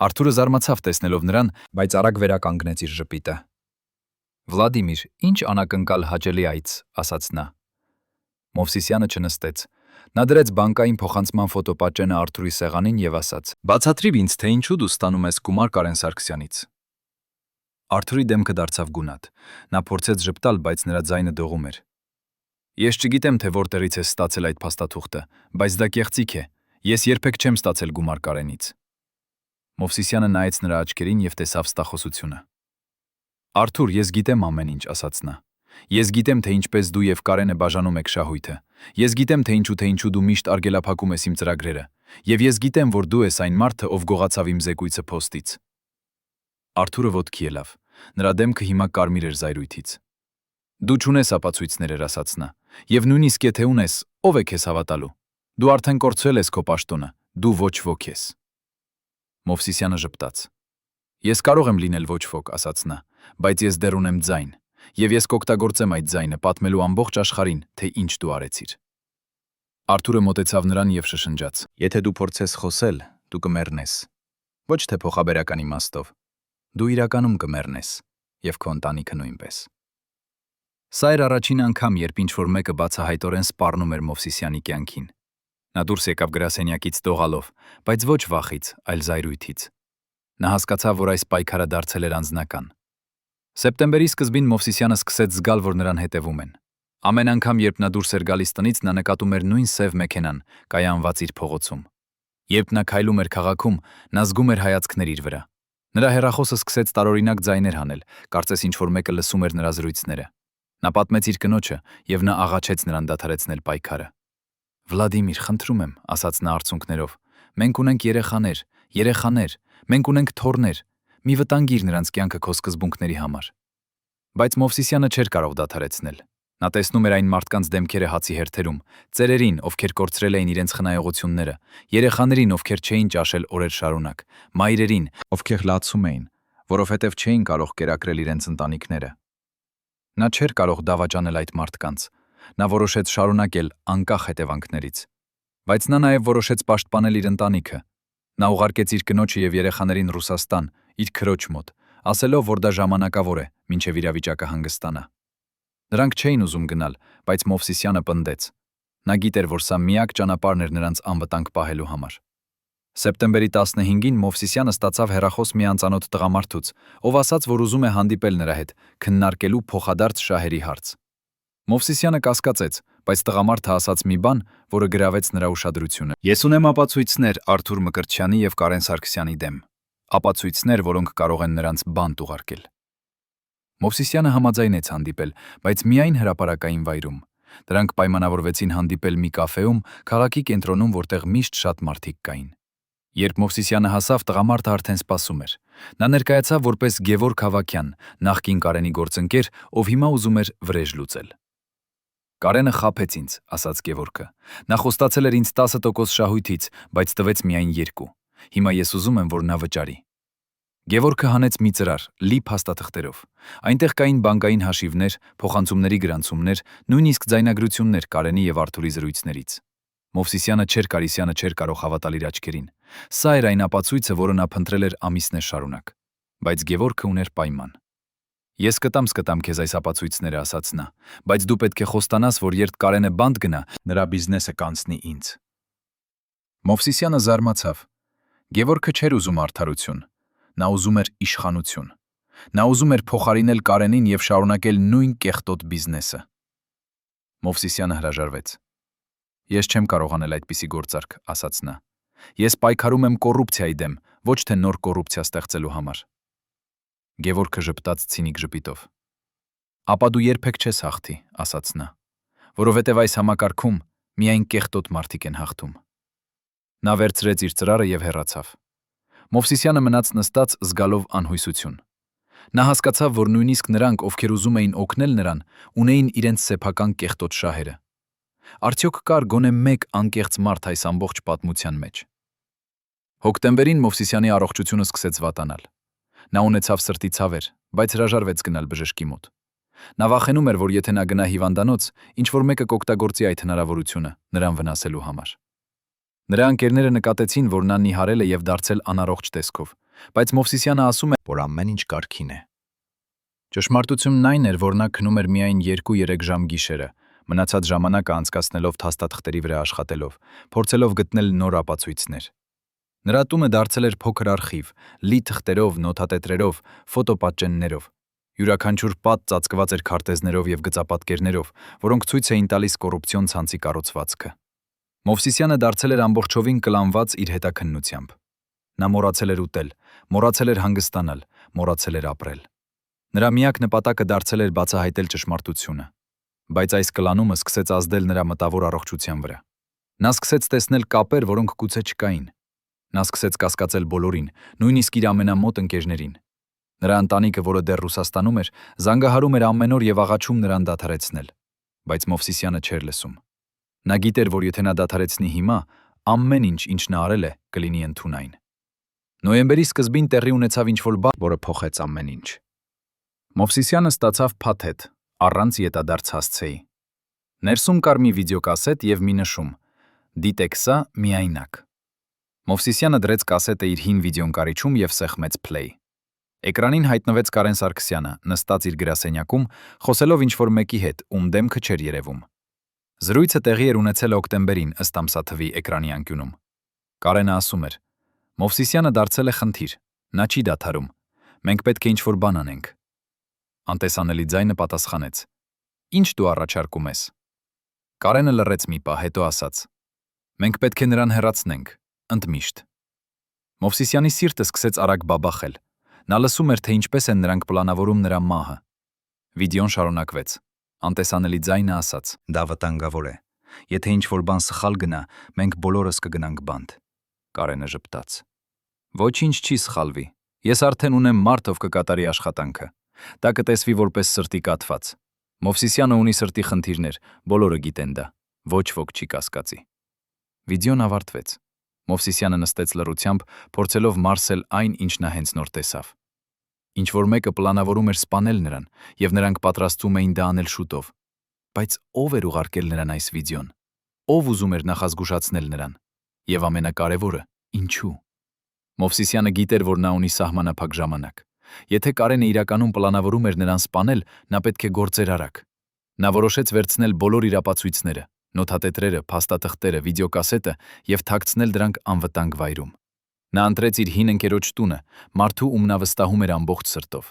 Արթուրը զարմացավ տեսնելով նրան, բայց արագ վերականգնեց իր ժպիտը։ «Վլադիմիր, ինչ անակնկալ հաճելի այց», ասաց նա։ Մովսիսյանը չնստեց։ Նա դրեց բանկային փոխանցման ֆոտոպատճենը Արթուրի սեղանին եւ ասաց. «Բացատրիր ինձ, թե ինչու դու ստանում ես գումար Կարեն Սարգսյանից»։ Արթուրի դեմքը դարձավ գունատ։ Նա փորձեց ժպտալ, բայց նրա ձայնը դողում էր։ «Ես չգիտեմ, թե որտեղից ես ստացել այդ փաստաթուղթը, բայց դա կեղծիք է։ Ես երբեք չեմ ստացել գումար Կարենից»։ Մովսիսյանը նայեց նրա աչքերին եւ տեսավ ստախոսությունը։ «Արթուր, ես գիտեմ ամեն ինչ», ասաց նա։ «Ես գիտեմ, թե ինչպես դու եւ Կարենը բաժանում եք շահույթը։ Ես գիտեմ, թե ինչու դու միշտ արգելափակում ես իմ ծրագրերը։ Եվ ես գիտեմ, որ դու ես այն մարդը, ով գողացավ իմ զեկույցը փոստից»։ Արթուրը ոտքի ելավ։ Նրա դեմքը հիմա կարմիր էր զայրույթից։ «Դու չունես ապացույցներ», ասաց նա։ «Եվ նույնիսկ եթե ունես, ով է քեզ հավատալու։ Դու արդեն կորցրել ես քո պաշտոնը, դու ոչ ոք ես»։ Մովսիսյանը ժպտաց։ «Ես կարող եմ լինել ոչ ոք», ասաց նա, «բայց ես դեռ ունեմ ձայն, եւ ես կօգտագործեմ այդ ձայնը պատմելու ամբողջ աշխարհին, թե ինչ դու արեցիր»։ Արթուրը մոտեցավ նրան եւ շշնջաց. «Եթե դու փորձես խոսել, դու կմեռնես։ Ոչ թե փոխաբերական իմաստով։ Դու իրականում կմեռնես, եւ քո ընտանիքը նույնպես»։ Սա էր առաջին անգամ, երբ ինչ-որ մեկը բացահայտորեն սպառնում էր Մովսիսյանի կյանքին։ Նա դուրս եկավ գրասենյակից դողալով, բայց ոչ վախից, այլ զայրույթից։ Նա հասկացավ, որ այս պայքարը դարձել էր անձնական։ Սեպտեմբերի սկզբին Մովսիսյանը սկսեց զգալ, որ նրան հետևում են։ Ամեն անգամ, երբ նա դուրս էր գալիս տնից, նա նկատում էր նույն սև մեքենան, կայանված իր փողոցում։ Երբ նա քայլում էր քաղաքում, նա զգում էր հայացքներ իր վրա։ Նրա հեռախոսը սկսեց տարօրինակ ձայներ հանել, կարծես ինչ-որ մեկը լսում էր նրա զրույցները։ Նա պատմեց իր կնոջը, եւ նա աղաչեց նրան դադարեցնել պայքարը։ «Վլադիմիր, խնդրում եմ», ասաց նա արցունքներով, «մենք ունենք երեխաներ, մենք ունենք թոռներ, մի վտանգիր նրանց կյանքը քո սկզբունքների համար»։ Բայց Մովսիսյանը չէր կարող դադարեցնել։ Նա տեսնում էր այն մարդկանց դեմքերը հացի հերթերում, ծերերին, ովքեր կորցրել էին իրենց խնայողությունները, երեխաներին, ովքեր չէին ճաշել օրեր շարունակ, մայրերին, ովքեր լացում էին, որովհետև չէին կարող կերակրել իրենց ընտանիքները։ Նա չէր կարող դավաճանել այդ մարդկանց։ Նա որոշեց շարունակել անկախ հետևանքներից։ Բայց նա նաև որոշեց պաշտպանել իր ընտանիքը։ Նա ուղարկեց իր կնոջը եւ երեխաներին Ռուսաստան, իր քրոջ մոտ, ասելով, որ դա ժամանակավոր է, մինչև իրավիճակը հանգստանա։ Նրանք չէին ուզում գնալ, բայց Մովսիսյանը պնդեց։ Նա գիտեր, որ սա միակ ճանապարհն էր նրանց անվտանգ պահելու համար։ Սեպտեմբերի 15-ին Մովսիսյանը ստացավ հեռախոս մի անծանոթ տղամարդուց, ով ասաց, որ ուզում է հանդիպել նրա հետ, քննարկելու փոխադարձ շահերի հարց։ Մովսիսյանը կասկածեց, բայց տղամարդը ասաց մի բան, որը գրավեց նրա ուշադրությունը։ «Ես ունեմ ապացույցներ Արթուր Մկրտչյանի եւ Կարեն Սարգսյանի դեմ, ապացույցներ, որոնք կարող են նրանց բանտ ուղարկել»։ Մովսիսյանը համաձայնեց հանդիպել, բայց միայն հրապարակային վայրում։ Դրանք պայմանավորվեցին հանդիպել մի կաֆեում, քաղաքի կենտրոնում, որտեղ միշտ շատ մարդիկ կային։ Երբ Մովսիսյանը հասավ, տղամարդը արդեն սպասում էր։ Նա ներկայացավ որպես Գևորգ Հավաքյան, նախկին Կարենի գործընկեր, ով հիմա ուզում էր վրեժ լուծել։ «Կարենը խաբեց ինձ», ասաց Գևորգը։ «Նա խոստացել էր ինձ 10% շահույթից, բայց տվեց միայն 2։ Հիմա ես ուզում եմ, որ նա վճարի»։ Գևորգը հանեց մի ծրար, լի փաստաթղթերով։ Այնտեղ կային բանկային հաշիվներ, փոխանցումների գրանցումներ, նույնիսկ ձայնագրություններ Կարենի եւ Արթուրի զրույցներից։ Մովսիսյանը չէր կարող հավատալ իր աչքերին։ Սա էր այն ապացույցը, որը նա փնտրել էր ամիսներ շարունակ։ Բայց Գևորգը ուներ պայման։ Ես կտամ քեզ այս ապացույցները, ասաց նա, բայց դու պետք է խոստանաս, որ երբ Կարենը բանտ գնա, նրա բիզնեսը կանցնի ինձ։ Մովսիսյանը զարմացավ։ Գևորգը չէր ուզում արդարություն, նա ուզում էր իշխանություն։ Նա ուզում էր փոխարինել Կարենին եւ շարունակել նույն կեղտոտ բիզնեսը։ Մովսիսյանը հրաժարվեց։ Ես չեմ կարող անել այդպիսի գործարք, ասաց նա։ Ես պայքարում եմ կոռուպցիայի դեմ, ոչ թե նոր կոռուպցիա ստեղծելու համար։ Գևորգը ժպտաց ցինիկ ժպիտով։ Ապա դու երբեք չես հաղթի, ասաց նա, որովհետև այս համակարգում միայն կեղտոտ մարդիկ են հաղթում։ Նա վերցրեց իր ծրարը եւ հեռացավ։ Մովսիսյանը մնաց նստած զգալով անհույսություն։ Նա հասկացավ, որ նույնիսկ նրանք, ովքեր ուզում էին օգնել նրան, ունեին իրենց սեփական կեղտոտ շահերը։ Արդյոք կար գոնե մեկ անկեղծ մարդ այս ամբողջ պատմության մեջ։ Հոկտեմբերին Մովսիսյանի առողջությունը սկսեց վատանալ։ Նա ունեցավ սրտի ցավեր, բայց հրաժարվեց գնալ բժշկի մոտ։ Նա վախենում էր, որ եթե նա գնա հիվանդանոց, ինչ-որ մեկը կօգտագործի այդ հնարավորությունը նրան վնասելու համար։ Նրա ընկերները նկատեցին, որ նա նիհարել է եւ դարձել անառողջ տեսքով, բայց Մովսիսյանը ասում է, որ ամեն ինչ կարգին է։ Ճշմարտությունն այն էր, որ նա քնում էր միայն 2-3 ժամ գիշերը, մնացած ժամանակը անցկացնելով թաստաթղթերի վրա աշխատելով, փորձելով գտնել նոր ապացույցներ։ Նրա տունը դարձել էր փոքր արխիվ, լի թղթերով, նոթատետրերով, ֆոտոպատճեններով։ Յուրաքանչյուր պատ ծածկված էր քարտեզներով եւ գծապատկերներով, որոնք ցույց էին տալիս կոռուպցիոն ցանցի կառուցվածքը։ Մովսիսյանը դարձել էր ամբողջովին կլանված իր հետաքննությամբ։ Նա մոռացել էր ուտել, մոռացել էր հանգստանալ, մոռացել էր ապրել։ Նրա միակ նպատակը դարձել էր բացահայտել ճշմարտությունը։ Բայց այս կլանումը սկսեց ազդել նրա մտավոր առողջության վրա։ Նա սկսեց տեսնել կապեր, որոնք գուցե չկային։ Նա սկսեց կասկածել բոլորին, նույնիսկ իր ամենամոտ ընկերներին։ Նրա ընտանիքը, որը դեռ Ռուսաստանում էր, զանգահարում էր ամեն օր եւ աղաչում նրան դադարեցնել։ Բայց Մովսիսյանը չէր լսում։ Նա գիտեր, որ եթե նա դադարեցնի հիմա, ամեն ինչ, ինչ նա արել է, կլինի ընդունայն։ Նոյեմբերի սկզբին տեղի ունեցավ ինչ-որ բան, որը փոխեց ամեն ինչ։ Մովսիսյանը ստացավ փաթեթ, առանց ետադարձ հասցեի։ Ներսում կար մի վիդեոկասետ եւ մի նշում. «Դիտեք սա միայնակ»։ Մովսիսյանը դրեց կասետը իր հին վիդեոընկարիչում եւ սեղմեց play։ Էկրանին հայտնվեց Կարեն Սարգսյանը, նստած իր գրասենյակում, խոսելով ինչ-որ մեկի հետ, ում դեմքը չէր երևում։ Զրույցը տեղի էր ունեցել հոկտեմբերին, ըստ ամսաթվի էկրանի անկյունում։ Կարենը ասում էր. Մովսիսյանը դարձել է խնդիր, նա չի դադարում, մենք պետք է ինչ-որ բան անենք։ Անտեսանելի ձայնը պատասխանեց. Ինչ դու առաջարկում ես։ Կարենը լռեց մի պահ, հետո ասաց. մենք պետք է նրան հեռացնենք, ընդմիշտ։ Մովսիսյանի սիրտը սկսեց արագ բաբախել։ Նա լսում էր, թե ինչպես են նրանք պլանավորում նրա մահը։ Վիդեոն շարունակվեց։ Անտեսանելի ձայնը ասաց. դա վտանգավոր է։ Եթե ինչ-որ բան սխալ գնա, մենք բոլորս կգնանք բանտ։ Կարենը ժպտաց. Ոչինչ չի սխալվի։ Ես արդեն ունեմ մարդ, ով կկատարի աշխատանքը։ Դա կտեսվի որպես սրտի կաթված։ Մովսիսյանը ունի սրտի խնդիրներ, բոլորը գիտեն դա։ Ոչ ոք չի կասկածի։ Վիդեոն ավարտվեց։ Մովսիսյանը նստեց լռությամբ, փորձելով մարսել այն, ինչ նա հենց նոր տեսավ։ Ինչ-որ մեկը պլանավորում էր սպանել նրան, եւ նրանք պատրաստվում էին դա անել շուտով։ Բայց ով էր ուղարկել նրան այս վիդեոն։ Ով ուզում էր նախազգուշացնել նրան։ Եվ ամենակարևորը, ինչու։ Մովսիսյանը գիտեր, որ նա ունի սահմանափակ ժամանակ։ Եթե Կարենը իրականում պլանավորում էր նրան սպանել, նա պետք է գործեր արագ։ Նա որոշեց վերցնել բոլոր իր ապացույցները, նոթատետրերը, փաստաթղթերը, վիդեոկասետը եւ թաքցնել դրանք անվտանգ վայրում։ Նա ընտրեց իր հին ընկերոջ տունը, մարդու, ում նա վստահում էր ամբողջ սրտով։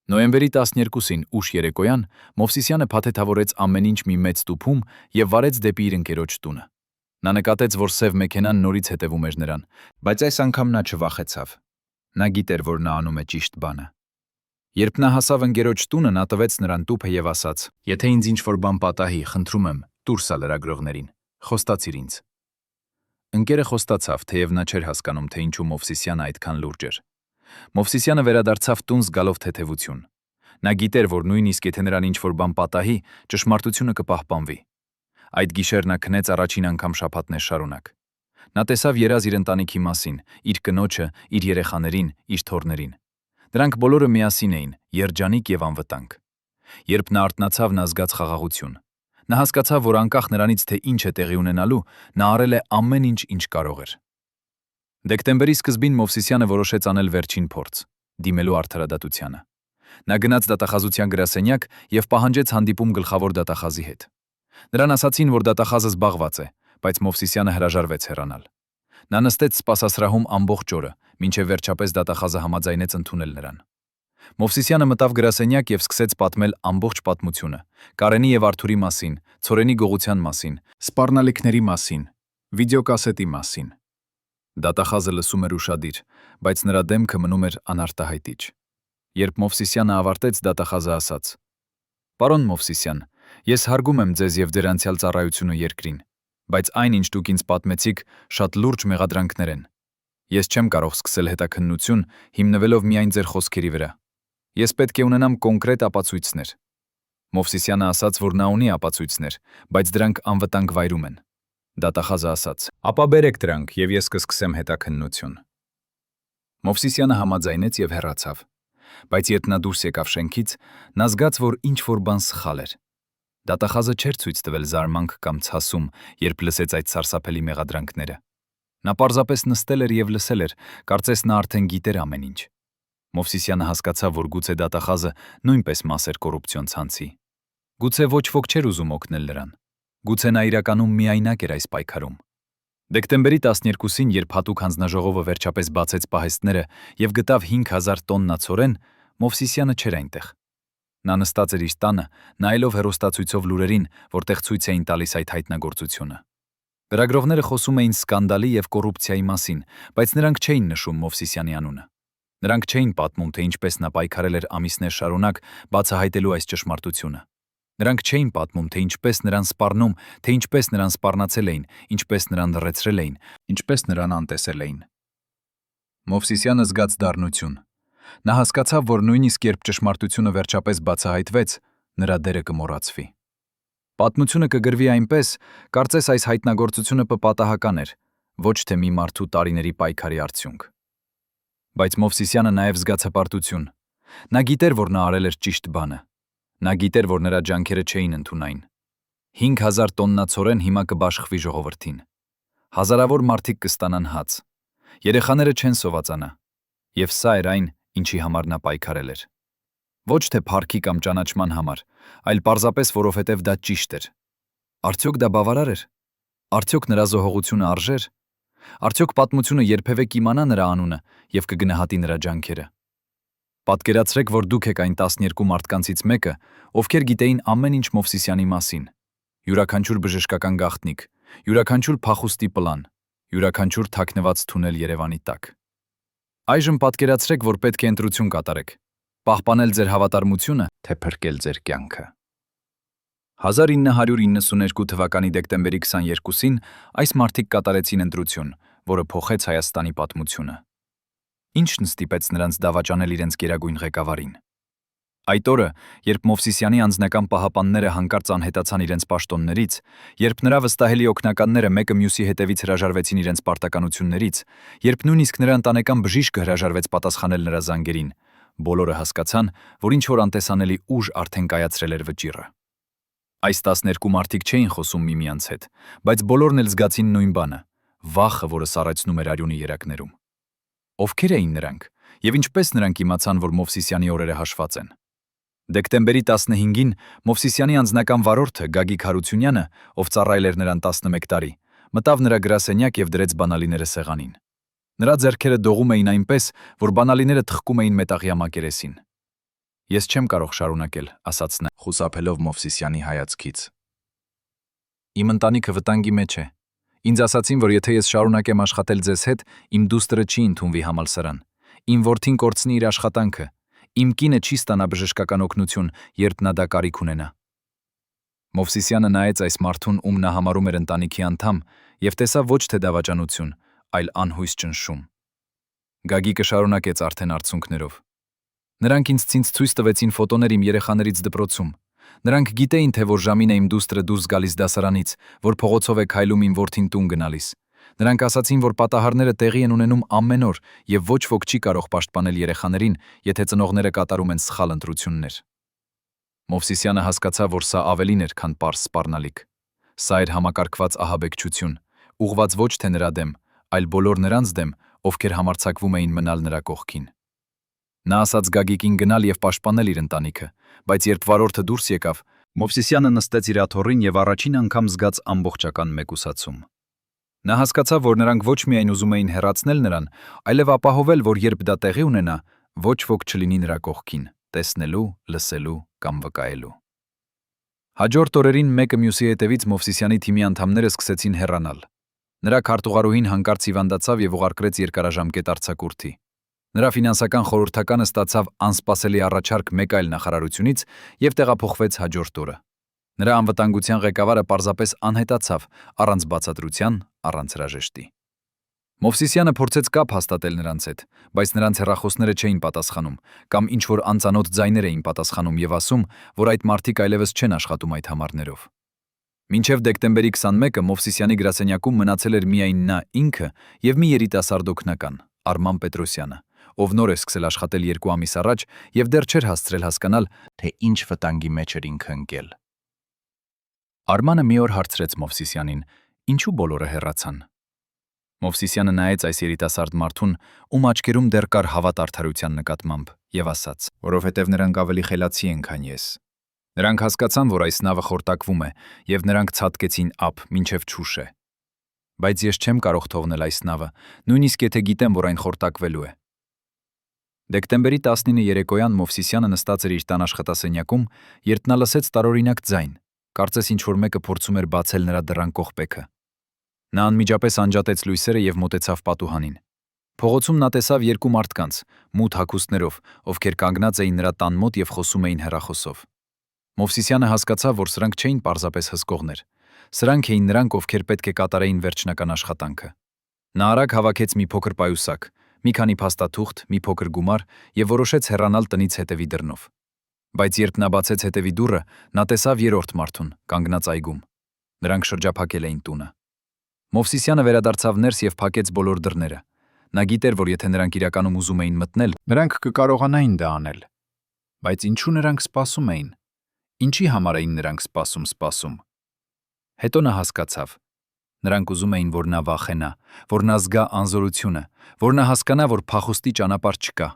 Նոյեմբերի 12-ին ուշ երեկոյան Մովսիսյանը փաթեթավորեց ամեն ինչ մի մեծ տուփում եւ վարեց դեպի իր ընկերոջ տունը։ Նա նկատեց, որ սև մեքենան նորից հետևում էր նրան, բայց այս անգամ նա չվախեցավ։ Նա գիտեր, որ նա անում է ճիշտ բանը։ Երբ նա հասավ ընկերոջ տունը, նա տվեց նրան տուփը եւ ասաց. «Եթե ինձ ինչ-որ բան պատահի, խնդրում եմ, դուրս ա լրագրողներին, խոստացիր ինձ»։ Ընկերը խոստացավ, թեև նա չէր հասկանում, թե ինչու Մովսիսյանը այդքան լուրջ էր։ Մովսիսյանը վերադարձավ տուն զգալով թեթևություն։ Նա գիտեր, որ նույնիսկ եթե նրան ինչ-որ բան պատահի, ճշմարտությունը կպահպանվի։ Այդ գիշեր նա քնեց առաջին անգամ շաբաթներ շարունակ։ Նա տեսավ երազ իր ընտանիքի մասին, իր կնոջը, իր երեխաներին, իր թոռներին։ Դրանք բոլորը միասին էին, երջանիկ եւ անվտանգ։ Երբ նա արթնացավ, նա զգաց խաղաղություն։ Նա հասկացավ, որ անկախ նրանից, թե ինչ է տեղի ունենալու, նա արել է ամեն ինչ, ինչ կարող էր։ Դեկտեմբերի սկզբին Մովսիսյանը որոշեց անել վերջին փորձ՝ դիմելու արդարադատությանը։ Նա գնաց դատախազության գրասենյակ եւ պահանջեց հանդիպում գլխավոր դատախազի հետ։ Նրան ասացին, որ դատախազը զբաղված է, բայց Մովսիսյանը հրաժարվեց հեռանալ։ Նա նստեց սպասասրահում ամբողջ օրը, մինչև վերջապես դատախազը համաձայնեց ընդունել նրան։ Մովսիսյանը մտավ գրասենյակ եւ սկսեց պատմել ամբողջ պատմությունը՝ Կարենի եւ Արթուրի մասին, Ցորենի գողության մասին, սպառնալիքների մասին, վիդեոկասետի մասին։ Դատախազը լսում էր ուշադիր, բայց նրա դեմքը մնում էր անարտահայտիչ։ Երբ Մովսիսյանը ավարտեց, դատախազը ասաց. «Պարոն Մովսիսյան, ես հարգում եմ ձեզ եւ ձեր անցյալ ծառայությունը երկրին, բայց այն, ինչ դուք ինձ պատմեցիք, շատ լուրջ մեղադրանքներ են։ Ես չեմ կարող սկսել հետաքննություն հիմնվելով միայն ձեր խոսքերի վրա։ Ես պետք է ունենամ կոնկրետ ապացույցներ»։ Մովսիսյանը ասաց, որ նա ունի ապացույցներ, բայց դրանք անվտանգ վայրում են։ Դատախազը ասաց. «Ապա բերեք դրանք, եւ ես կսկսեմ հետաքննություն»։ Մովսիսյանը համաձայնեց եւ հեռացավ։ Բայց երբ նա դուրս եկավ շենքից, նա զգաց, որ ինչ-որ բան սխալ էր։ Դատախազը չէր ցույց տվել զարմանք կամ ցասում, երբ լսեց այդ սարսափելի մեղադրանքները։ Նա պարզապես նստել էր եւ լսել էր, կարծես նա արդեն գիտեր ամեն ինչ։ Մովսիսյանը հասկացավ, որ գուցե դատախազը նույնպես մաս էր կոռուպցիոն ցանցի։ Գուցե ոչ ոք չէր ուզում օգնել նրան։ Գուցե նա իրականում միայնակ էր այս պայքարում։ Դեկտեմբերի 12-ին, երբ հատուկ հանձնաժողովը վերջապես բացեց պահեստները եւ գտավ 5000 տոննա ցորեն, Մովսիսյանը չէր այնտեղ։ Նա նստած էր իր տանը, նայելով հեռուստացույցով լուրերին, որտեղ ցույց էին տալիս այդ հայտնագործությունը։ Լրագրողները խոսում էին սկանդալի եւ կոռուպցիայի մասին, բայց նրանք չէին նշում Մովսիսյանի անունը։ Նրանք չէին պատմում, թե ինչպես նա պայքարել էր ամիսներ շարունակ, բացահայտելու այս ճշմարտությունը։ Նրանք չէին պատմում, թե ինչպես նրան սպառնում, թե ինչպես նրան սպառնացել էին, ինչպես նրան լռեցրել էին, ինչպես նրան անտեսել էին։ Մովսիսյանը զգաց դառնություն։ Նա հասկացավ, որ նույնիսկ երբ ճշմարտությունը վերջապես բացահայտվեց, նրա դերը կմոռացվի։ Պատմությունը կգրվի այնպես, կարծես այս հայտնագործությունը պատահական էր, ոչ թե մի մարդու տարիների պայքարի արդյունք։ Բայց Մովսիսյանը նաև զգաց հպարտություն։ Նա գիտեր, որ նա արել էր ճիշտ բանը։ Նա գիտեր, որ նրա ջանքերը չէին ընդունային։ 5000 տոննա ցորեն հիմա կբաշխվի ժողովրդին։ Հազարավոր մարդիկ կստանան հաց։ Երեխաները չեն սովածանա։ Եվ սա էր այն, ինչի համար նա պայքարել էր։ Ոչ թե փառքի կամ ճանաչման համար, այլ պարզապես որովհետև դա ճիշտ էր։ Արդյոք դա բավարար էր։ Արդյոք նրա զոհողությունը արժեր։ Արդյոք պատմությունը երբևէ կիմանա նրա անունը եւ կգնահատի նրա ջանքերը։ Պատկերացրեք, որ դուք եք այն 12 մարդկանցից մեկը, ովքեր գիտեին ամեն ինչ Մովսիսյանի մասին։ Յուրաքանչյուր բժշկական գաղտնիք, յուրաքանչյուր փախուստի պլան, յուրաքանչյուր թաքնված թունել Երևանի տակ։ Այժմ պատկերացրեք, որ պետք է ընտրություն կատարեք։ Պահպանել ձեր հավատարմությունը, թե փրկել ձեր կյանքը։ 1992 թվականի դեկտեմբերի 22-ին այս մարդիկ կատարեցին ընտրություն, որը փոխեց Հայաստանի պատմությունը։ Ինչն ստիպեց նրանց դավաճանել իրենց գերագույն ղեկավարին։ Այդ օրը, երբ Մովսիսյանի անձնական պահապանները հանկարծ անհետացան իրենց պաշտոններից, երբ նրա վստահելի օգնականները մեկը մյուսի հետևից հրաժարվեցին իրենց պարտականություններից, երբ նույնիսկ նրա ընտանեկան բժիշկը հրաժարվեց պատասխանել նրա զանգերին, բոլորը հասկացան, որ ինչ-որ անտեսանելի ուժ արդեն կայացրել էր վճիռը։ Այս 12 մարդիկ չէին խոսում միմյանց հետ, բայց բոլորն էլ զգացին նույն բանը՝ վախը, որը սառեցնում էր արյունի երակներում։ Ովքեր էին նրանք, եւ ինչպես նրանք իմացան, որ Մովսիսյանի օրերը հաշված են։ Դեկտեմբերի 15-ին Մովսիսյանի անձնական վարորդը Գագիկ Հարությունյանը, ով ծառայել էր նրան 11 տարի, մտավ նրա գրասենյակ եւ դրեց բանալիները սեղանին։ Նրա ձեռքերը դողում էին այնպես, որ բանալիները թխկում էին մետաղյա մակերեսին։ «Ես չեմ կարող շարունակել», ասաց նա, խուսափելով Մովսիսյանի հայացքից։ «Իմ ընտանիքը վտանգի մեջ է։ Ինձ ասացին, որ եթե ես շարունակեմ աշխատել ձեզ հետ, իմ դուստրը չի ընդունվի համալսարան։ Իմ որդին կորցնի իր աշխատանքը։ Իմ կինը չի ստանա բժշկական օգնություն, երբ նա դա կարիք ունենա»։ Մովսիսյանը նայեց այս մարդուն, ում նա համարում էր ընտանիքի անդամ, եւ տեսավ ոչ թե դավաճանություն, այլ անհույս ճնշում։ Գագիկը շարունակեց արդեն արցունքներով. «Նրանք ինձ ցույց տվեցին ֆոտոներ իմ երեխաներից դպրոցում։ Նրանք գիտեին, թե որ ժամին է իմ դուստրը դուրս գալիս դասարանից, որ փողոցով է քայլում իմ որդին տուն գնալիս։ Նրանք ասացին, որ պատահարները տեղի են ունենում ամեն օր, եւ ոչ ոք չի կարող պաշտպանել երեխաներին, եթե ծնողները կատարում են սխալ ընտրություններ»։ Մովսիսյանը հասկացավ, որ սա ավելին էր, քան պարզ սպառնալիք։ Սա էր համակարգված ահաբեկչություն, ուղղված ոչ թե նրա դեմ, այլ բոլոր նրանց դեմ, ովքեր համարձակվում էին մնալ նրա կողքին։ Նա ասաց Գագիկին գնալ եւ պաշտպանել իր ընտանիքը, բայց երբ վարորդը դուրս եկավ, Մովսիսյանը նստեց իր աթոռին եւ առաջին անգամ զգաց ամբողջական մեկուսացում։ Նա հասկացավ, որ նրանք ոչ միայն ուզում էին հեռացնել նրան, այլև ապահովել, որ երբ դա տեղի ունենա, ոչ ոք չլինի նրա կողքին, տեսնելու, լսելու կամ վկայելու։ Հաջորդ օրերին մեկը մյուսի հետևից Մովսիսյանի թիմի անդամները սկսեցին հեռանալ։ Նրա քարտուղարուհին հանկարծ հիվանդացավ եւ ուղարկվեց երկարաժամկետ արձակուրդի։ Նրա ֆինանսական խորհրդականը ստացավ անսպասելի առաջարկ մեկ այլ նախարարությունից եւ տեղափոխվեց հաջորդ օրը։ Նրա անվտանգության ղեկավարը պարզապես անհետացավ, առանց բացատրության, առանց հրաժեշտի։ Մովսիսյանը փորձեց կապ հաստատել նրանց հետ, բայց նրանց հեռախոսները չէին պատասխանում, կամ ինչ-որ անծանոթ ձայներ էին պատասխանում եւ ասում, որ այդ մարդիկ այլևս չեն աշխատում այդ համարներով։ Մինչև դեկտեմբերի 21-ը Մովսիսյանի գրասենյակում մնացել էր միայն նա ինքը եւ մի երիտասարդ օգնական, Արման Պետրոսյանը, ով նոր է սկսել աշխատել 2 ամիս առաջ եւ դեռ չէր հասցրել հասկանալ, թե ինչ վտանգի մեջ էր ինքը ընկել։ Արմանը մի օր հարցրեց Մովսիսյանին, ինչու բոլորը հեռացան։ Մովսիսյանը նայեց այս երիտասարդ մարդուն, ում աչքերում դեռ կար հավատ արդարության նկատմամբ, եւ ասաց, որովհետեւ նրանք ավելի խելացի են, քան ես։ Նրանք հասկացան, որ այս նավը խորտակվում է, եւ նրանք ցատկեցին ափ, մինչև Չուշ է։ Բայց ես չեմ կարող թողնել այս նավը, նույնիսկ եթե գիտեմ, որ այն խորտակվելու է։ Դեկտեմբերի 19-ի երեկոյան Մովսիսյանը նստած էր իր տան աշխատասենյակում, երբ նա լսեց տարօրինակ ձայն, կարծես ինչ-որ մեկը փորձում էր բացել նրա դռան կողպեքը։ Նա անմիջապես անջատեց լույսերը եւ մոտեցավ պատուհանին։ Փողոցում նա տեսավ 2 մարդկանց, մութ հագուստներով, ովքեր կանգնած էին նրա տան մոտ եւ խոսում էին հեռախոսով։ Մովսիսյանը հասկացավ, որ սրանք չէին պարզապես հսկողներ։ Սրանք էին նրանք, ովքեր պետք է կատարեին վերջնական աշխատանքը։ Նա արագ հավաքեց մի փոքր պայուսակ, մի քանի փաստաթուղթ, մի փոքր գումար եւ որոշեց հեռանալ տնից հետևի դռնով։ Բայց երբ նա բացեց հետևի դուռը, նա տեսավ 3-րդ մարդուն, կանգնած այգում։ Նրանք շրջափակել էին տունը։ Մովսիսյանը վերադարձավ ներս եւ փակեց բոլոր դռները։ Նա գիտեր, որ եթե նրանք իրականում ուզում էին մտնել, նրանք կկարողանային դա անել։ Բայց ինչու նրանք սպասում էին։ Ինչի համար էին նրանք սպասում։ Հետո նա հասկացավ։ Նրանք ուզում էին, որ նա վախենա, որ նա զգա անզորությունը, որ նա հասկանա, որ փախուստի ճանապարհ չկա։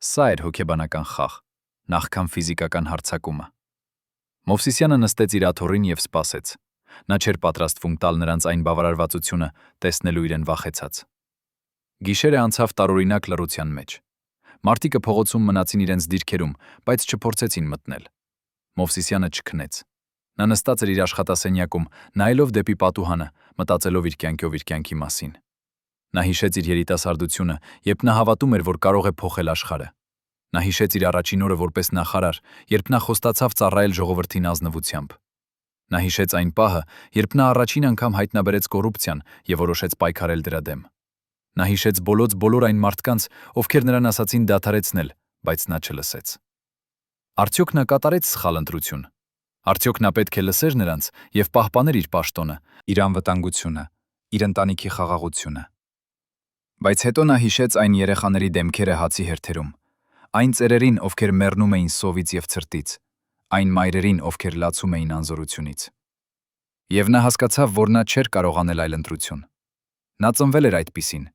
Սա էր հոգեբանական խաղ, նախքան ֆիզիկական հարձակումը։ Մովսիսյանը նստեց իր աթոռին եւ սպասեց։ Նա չէր պատրաստվում տալ նրանց այն բավարարվածությունը, տեսնելու իրեն վախեցած։ Գիշերը անցավ տարօրինակ լռության մեջ։ Մարդիկը փողոցում մնացին իրենց դիրքերում, բայց չփորձեցին մտնել։ Մովսիսյանը չքնեց։ Նա նստած էր իր աշխատասենյակում, նայելով դեպի պատուհանը, մտածելով իր կյանքի մասին։ Նա հիշեց իր երիտասարդությունը, երբ նա հավատում էր, որ կարող է փոխել աշխարհը։ Նա հիշեց իր առաջին օրը որպես նախարար, երբ նա խոստացավ ծառայել ժողովրդին ազնվությամբ։ Նա հիշեց այն պահը, երբ նա առաջին անգամ հայտնաբերեց կոռուպցիան եւ որոշեց պայքարել դրա դեմ։ Նա հիշեց բոլոր այն մարդկանց, ովքեր նրան ասացին դադարեցնել, բայց նա չլսեց։ Արդյոք նա կատարեց սխալ ընտրություն։ Արդյոք նա պետք է լսեր նրանց եւ պահպաներ իր պաշտոնը, իր անվտանգությունը, իր ընտանիքի խաղաղությունը։ Բայց հետո նա հիշեց այն երեխաների դեմքերը հացի հերթերում, այն ծերերին, ովքեր մեռնում էին սովից եւ ցրտից, այն մայրերին, ովքեր լացում էին անզորությունից։ Եվ նա հասկացավ, որ նա չէր կարող անել այլ ընտրություն։ Նա ծնվել էր այդպիսին,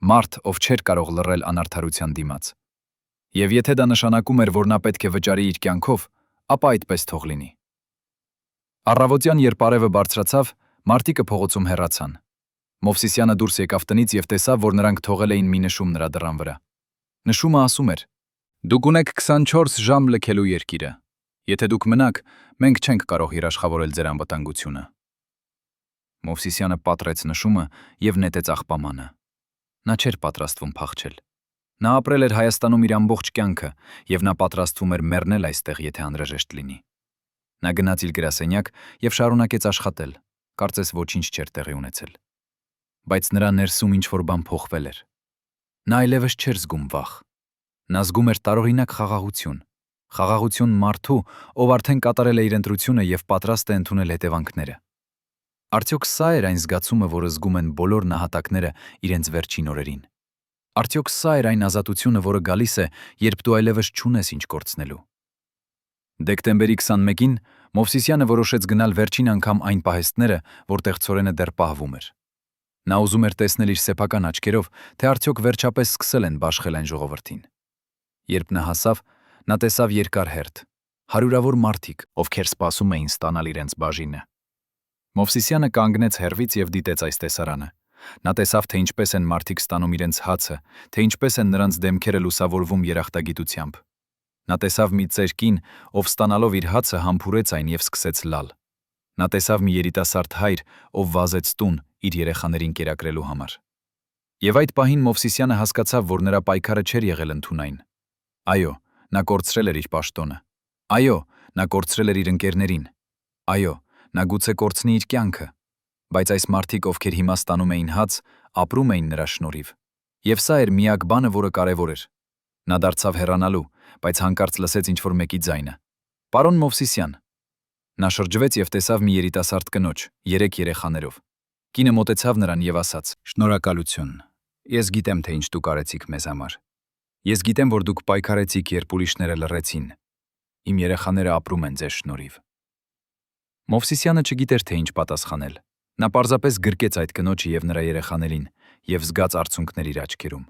մարդ, ով չէր կարող լռել անարդարության դիմաց։ Եվ եթե դա նշանակում էր, որ նա պետք է վճարի իր կյանքով, ապա այդպես թող լինի։ Առավոտյան, երբ արևը բարձրացավ, մարդիկը փողոցում հեռացան։ Մովսիսյանը դուրս եկավ տնից եւ տեսավ, որ նրանք թողել էին մի նշում նրա դռան վրա։ Նշումը ասում էր. «Դուք ունեք 24 ժամ լքելու երկիրը։ Եթե դուք մնաք, մենք չենք կարող երաշխավորել ձեր անվտանգությունը»։ Մովսիսյանը պատռեց նշումը եւ նետեց աղբամանը։ Նա չէր պատրաստվում փախչել։ Նա ապրել էր Հայաստանում իր ամբողջ կյանքը եւ նա պատրաստվում էր մեռնել այստեղ, եթե անհրաժեշտ լինի։ Նա գնաց իր գրասենյակ եւ շարունակեց աշխատել, կարծես ոչինչ չէր տեղի ունեցել։ Բայց նրա ներսում ինչ-որ բան փոխվել էր։ Նա այլևս չէր զգում վախ։ Նա զգում էր տարօրինակ խաղաղություն մարդու, ով արդեն կատարել է իր ընտրությունը եւ պատրաստ է ընդունել հետևանքները։ Արդյոք սա էր այն զգացումը, որը զգում են բոլոր նահատակները իրենց վերջին օրերին։ Արդյոք սա էր այն ազատությունը, որը գալիս է, երբ դու այլևս չունես ինչ կորցնելու։ Դեկտեմբերի 21-ին Մովսիսյանը որոշեց գնալ վերջին անգամ այն պահեստները, որտեղ ցորենը դեռ պահվում էր։ Նա ուզում էր տեսնել իր սեփական աչքերով, թե արդյոք վերջապես սկսել են բաշխել այն ժողովրդին։ Երբ նա հասավ, նա տեսավ երկար հերթ, հարյուրավոր մարդիկ, ովքեր սպասում էին ստանալ իրենց բաժինը։ Մովսիսյանը կանգնեց հեռվից եւ դիտեց այս տեսարանը։ Նա տեսավ, թե ինչպես են մարդիկ ստանում իրենց հացը, թե ինչպես են նրանց դեմքերը լուսավորվում երախտագիտությամբ։ Նա տեսավ մի ծեր կին, ով ստանալով իր հացը համբուրեց այն եւ սկսեց լալ։ Նա տեսավ մի երիտասարդ հայր, ով վազեց տուն իր երեխաներին կերակրելու համար։ Եվ այդ պահին Մովսիսյանը հասկացավ, որ նրա պայքարը չէր եղել ընդունայն։ Այո, նա կորցրել էր իր պաշտոնը։ Այո, նա կորցրել էր իր ընկերներին։ Այո, նա գուցե կորցնի իր կյանքը, բայց այս մարդիկ, ովքեր հիմա ստանում էին հաց, ապրում էին նրա շնորհիվ։ Եվ սա էր միակ բանը, որը կարևոր էր։ Նա դարձավ հեռանալու, բայց հանկարծ լսեց ինչ-որ մեկի ձայնը. «Պարոն Մովսիսյան»։ Նա շրջվեց եւ տեսավ մի երիտասարդ կնոջ, 3 երեխաներով։ Կինը մոտեցավ նրան եւ ասաց. «Շնորհակալություն։ Ես գիտեմ, թե ինչ դուք արեցիք մեզ համար։ Ես գիտեմ, որ դուք պայքարեցիք, երբ ուրիշները լռեցին։ Իմ երեխաները ապրում են ձեզ շնորհիվ»։ Մովսիսյանը չգիտեր, թե ինչ պատասխանել։ Նա պարզապես գրկեց այդ կնոջը եւ նրա երեխաներին եւ զգաց արցունքներ իր աչքերում։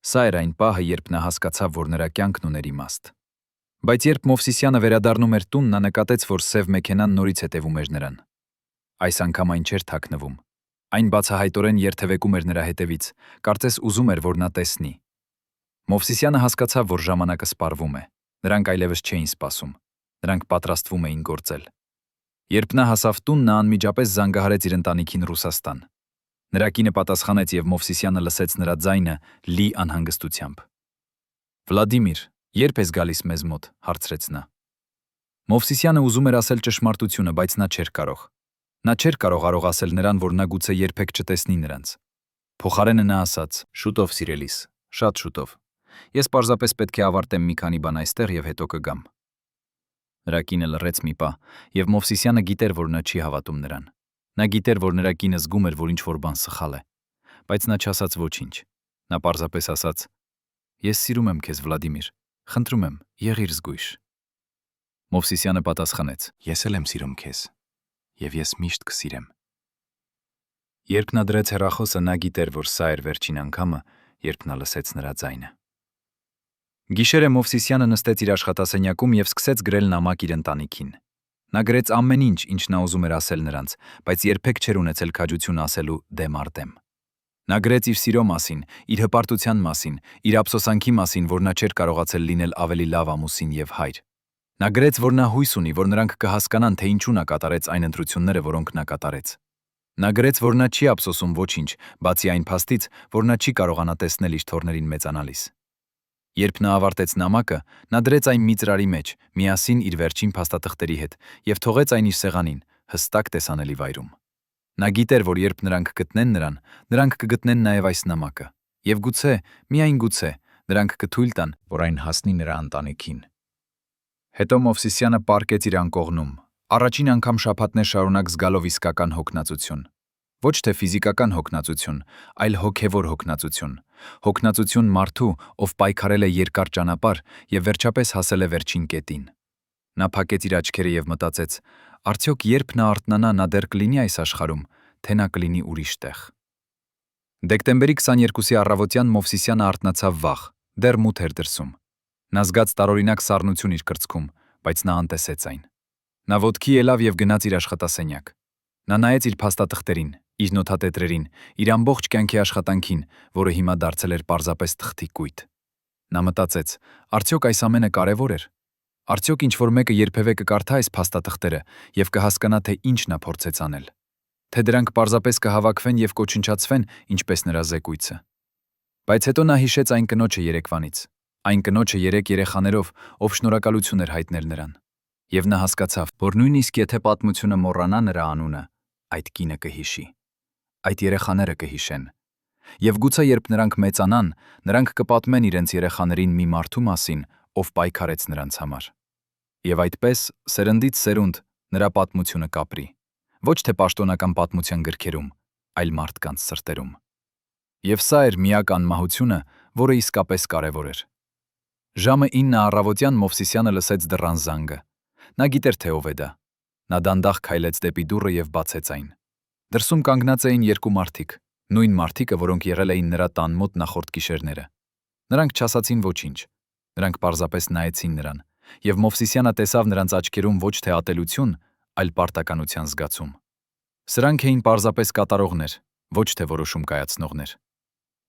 Սա էր այն պահը, երբ նա հասկացավ, որ նրա կյանքն ուներ իմաստ։ Բայց երբ Մովսիսյանը վերադառնում էր տուն, նա նկատեց, որ սև մեքենան նորից հետևում էր նրան։ Այս անգամ այն չէր թաքնվում։ Այն բացահայտորեն երթևեկում էր նրա հետևից, կարծես ուզում էր, որ նա տեսնի։ Մովսիսյանը հասկացավ, որ ժամանակը սպառվում է։ Նրանք այլևս չէին սպասում։ Նրանք պատրաստվում էին գործել։ Երբ նա հասավ տուն, նա անմիջապես զանգահարեց իր ընտանիքին Ռուսաստան։ Նրա կինը պատասխանեց եւ Մովսիսյանը լսեց նրա ձայնը լի անհանգստությամբ։ «Վլադիմիր, երբ ես գալիս մեզ մոտ», հարցրեց նա։ Մովսիսյանը ուզում էր ասել ճշմարտությունը, բայց նա չէր կարող։ Նա չէր կարող ասել նրան, որ նա գուցե երբեք չտեսնի նրանց։ Փոխարենը նա ասաց. «Շուտով, սիրելիս, շատ շուտով։ Ես պարզապես պետք է ավարտեմ մի քանի բան այստեղ եւ հետո կգամ»։ Նրա կինը լռեց մի պահ, եւ Մովսիսյանը գիտեր, որ նա չի հավատում նրան։ Նա գիտեր, որ նրա կինը զգում էր, որ ինչ-որ բան սխալ է, բայց նա չասաց ոչինչ։ Նա պարզապես ասաց. «Ես սիրում եմ քեզ, Վլադիմիր, խնդրում եմ, եղիր զգույշ»։ Մովսիսյանը պատասխանեց. «Ես էլ եմ սիրում քեզ, եւ ես միշտ կսիրեմ»։ Երբ նա դրեց հեռախոսը, նա գիտեր, որ սա էր վերջին անգամը, երբ նա լսեց նրա ձայնը։ Գիշերը Մովսիսյանը նստեց իր աշխատասենյակում եւ սկսեց գրել նամակ իր ընտանիքին։ Նա գրեց ամեն ինչ, ինչ նա ուզում էր ասել նրանց, բայց երբեք չէր ունեցել քաջություն ասելու դեմ առ դեմ։ Նա գրեց իր սիրո մասին, իր հպարտության մասին, իր ափսոսանքի մասին, որ նա չէր կարողացել լինել ավելի լավ ամուսին եւ հայր։ Նա գրեց, որ նա հույս ունի, որ նրանք կհասկանան, թե ինչու նա կատարեց այն ընտրությունները, որոնք նա կատարեց։ Նա գրեց, որ նա չի ափսոսում ոչինչ, բացի այն փաստից, որ նա չի կարողանա տեսնել իր թոռներին մեծանալիս։ Երբ նա ավարտեց նամակը, նա դրեց այն մի ծրարի մեջ, միասին իր վերջին փաստաթղթերի հետ, եւ թողեց այն իր սեղանին, հստակ տեսանելի վայրում։ Նա գիտեր, որ երբ նրանք գտնեն նրան, նրանք կգտնեն նաեւ այս նամակը, եւ գուցե, միայն գուցե, նրանք կթույլ տան, որ այն հասնի նրա ընտանիքին։ Հետո Մովսիսյանը պառկեց իր անկողնում, առաջին անգամ շաբաթներ շարունակ զգալով իսկական հոգնածություն։ Ոչ թե ֆիզիկական հոգնածություն, այլ հոգևոր հոգնածություն։ Հոգնածություն մարդու, ով պայքարել է երկար ճանապարհ եւ վերջապես հասել է վերջին կետին։ Նա փակեց իր աչքերը եւ մտածեց. արդյոք երբ նա արթնանա, նա դեռ կլինի այս աշխարհում, թե նա կլինի ուրիշ տեղ։ Դեկտեմբերի 22-ի առավոտյան Մովսիսյանը արթնացավ վաղ, դեռ մութ էր դրսում։ Նա զգաց տարօրինակ սառնություն իր կրծքում, բայց նա անտեսեց այն։ Նա ոտքի ելավ եւ գնաց իր աշխատասենյակ։ Նա նայեց իր փաստաթղթերին, իր նոթատետրերին, իր ամբողջ կյանքի աշխատանքին, որը հիմա դարձել էր պարզապես թղթի կույտ։ Նա մտածեց. արդյոք այս ամենը կարևոր էր։ Արդյոք ինչ-որ մեկը երբևէ կկարդա այս փաստաթղթերը եւ կհասկանա, թե ինչ նա փորձեց անել։ Թե դրանք պարզապես կհավաքվեն եւ կոչնչացվեն, ինչպես նրա զեկույցը։ Բայց հետո նա հիշեց այն կնոջը երեկվանից, այն կնոջը 3 երեխաներով, ով շնորհակալություն էր հայտնել նրան։ Եվ նա հասկացավ, որ նույնիսկ եթե պատմությունը մոռանա նրա անունը, այդ կինը կհիշի։ Այդ երեխաները կհիշեն։ Եվ գուցե երբ նրանք մեծանան, նրանք կպատմեն իրենց երեխաներին մի մարդու մասին, ով պայքարեց նրանց համար։ Եվ այդպես, սերնդից սերունդ, նրա պատմությունը կապրի։ Ոչ թե պաշտոնական պատմության գրքերում, այլ մարդկանց սրտերում։ Եվ սա էր միակ անմահությունը, որը իսկապես կարևոր էր։ Ժամը 9 առավոտյան Մովսիսյանը լսեց դռան զանգը։ Նա գիտեր, թե ով է դա։ Նա դանդաղ քայլեց դեպի դուռը եւ բացեց այն։ Դրսում կանգնած էին 2 մարդիկ, նույն մարդիկը, որոնք եղել էին նրա տան մոտ նախորդ գիշերները։ Նրանք չասացին ոչինչ։ Նրանք պարզապես նայեցին նրան, եւ Մովսիսյանը տեսավ նրանց աչքերում ոչ թե ատելություն, այլ պարտականության զգացում։ Սրանք էին պարզապես կատարողներ, ոչ թե որոշում կայացնողներ։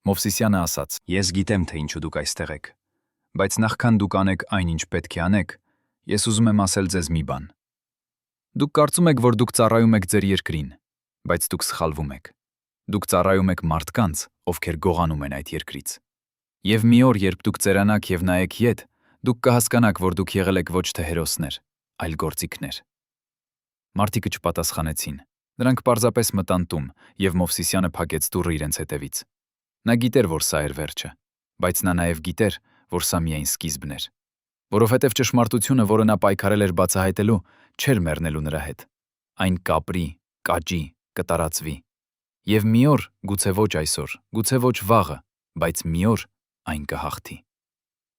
Մովսիսյանը ասաց. Ես գիտեմ, թե ինչու դուք այստեղ եք, բայց նախքան դուք անեք այն, ինչ պետք է անեք, ես ուզում եմ ասել ձեզ մի բան։ Դուք կարծում եք, որ դուք ծառայում եք ձեր երկրին, բայց դուք սխալվում եք։ Դուք ծառայում եք մարդկանց, ովքեր գողանում են այդ երկրից։ Եվ մի օր, երբ դուք ծերանաք եւ նայեք ետ, դուք կհասկանաք, որ դուք եղել եք ոչ թե հերոսներ, այլ գործիքներ։ Մարդիկը չպատասխանեցին։ Նրանք պարզապես մտան տուն, եւ Մովսիսյանը փակեց դուռը իրենց հետևից։ Նա գիտեր, որ սա էր վերջը, բայց նա նաեւ գիտեր, որ սա միայն սկիզբն էր։ Որովհետեւ ճշմարտությունը, որը նա պայքարել էր բացահայտելու, չէր մեռնելու նրա հետ։ Այն կապրի, կաճի, կտարածվի։ Եվ մի օր, գուցե ոչ այսօր, գուցե ոչ վաղը, բայց մի օր այն կհաղթի։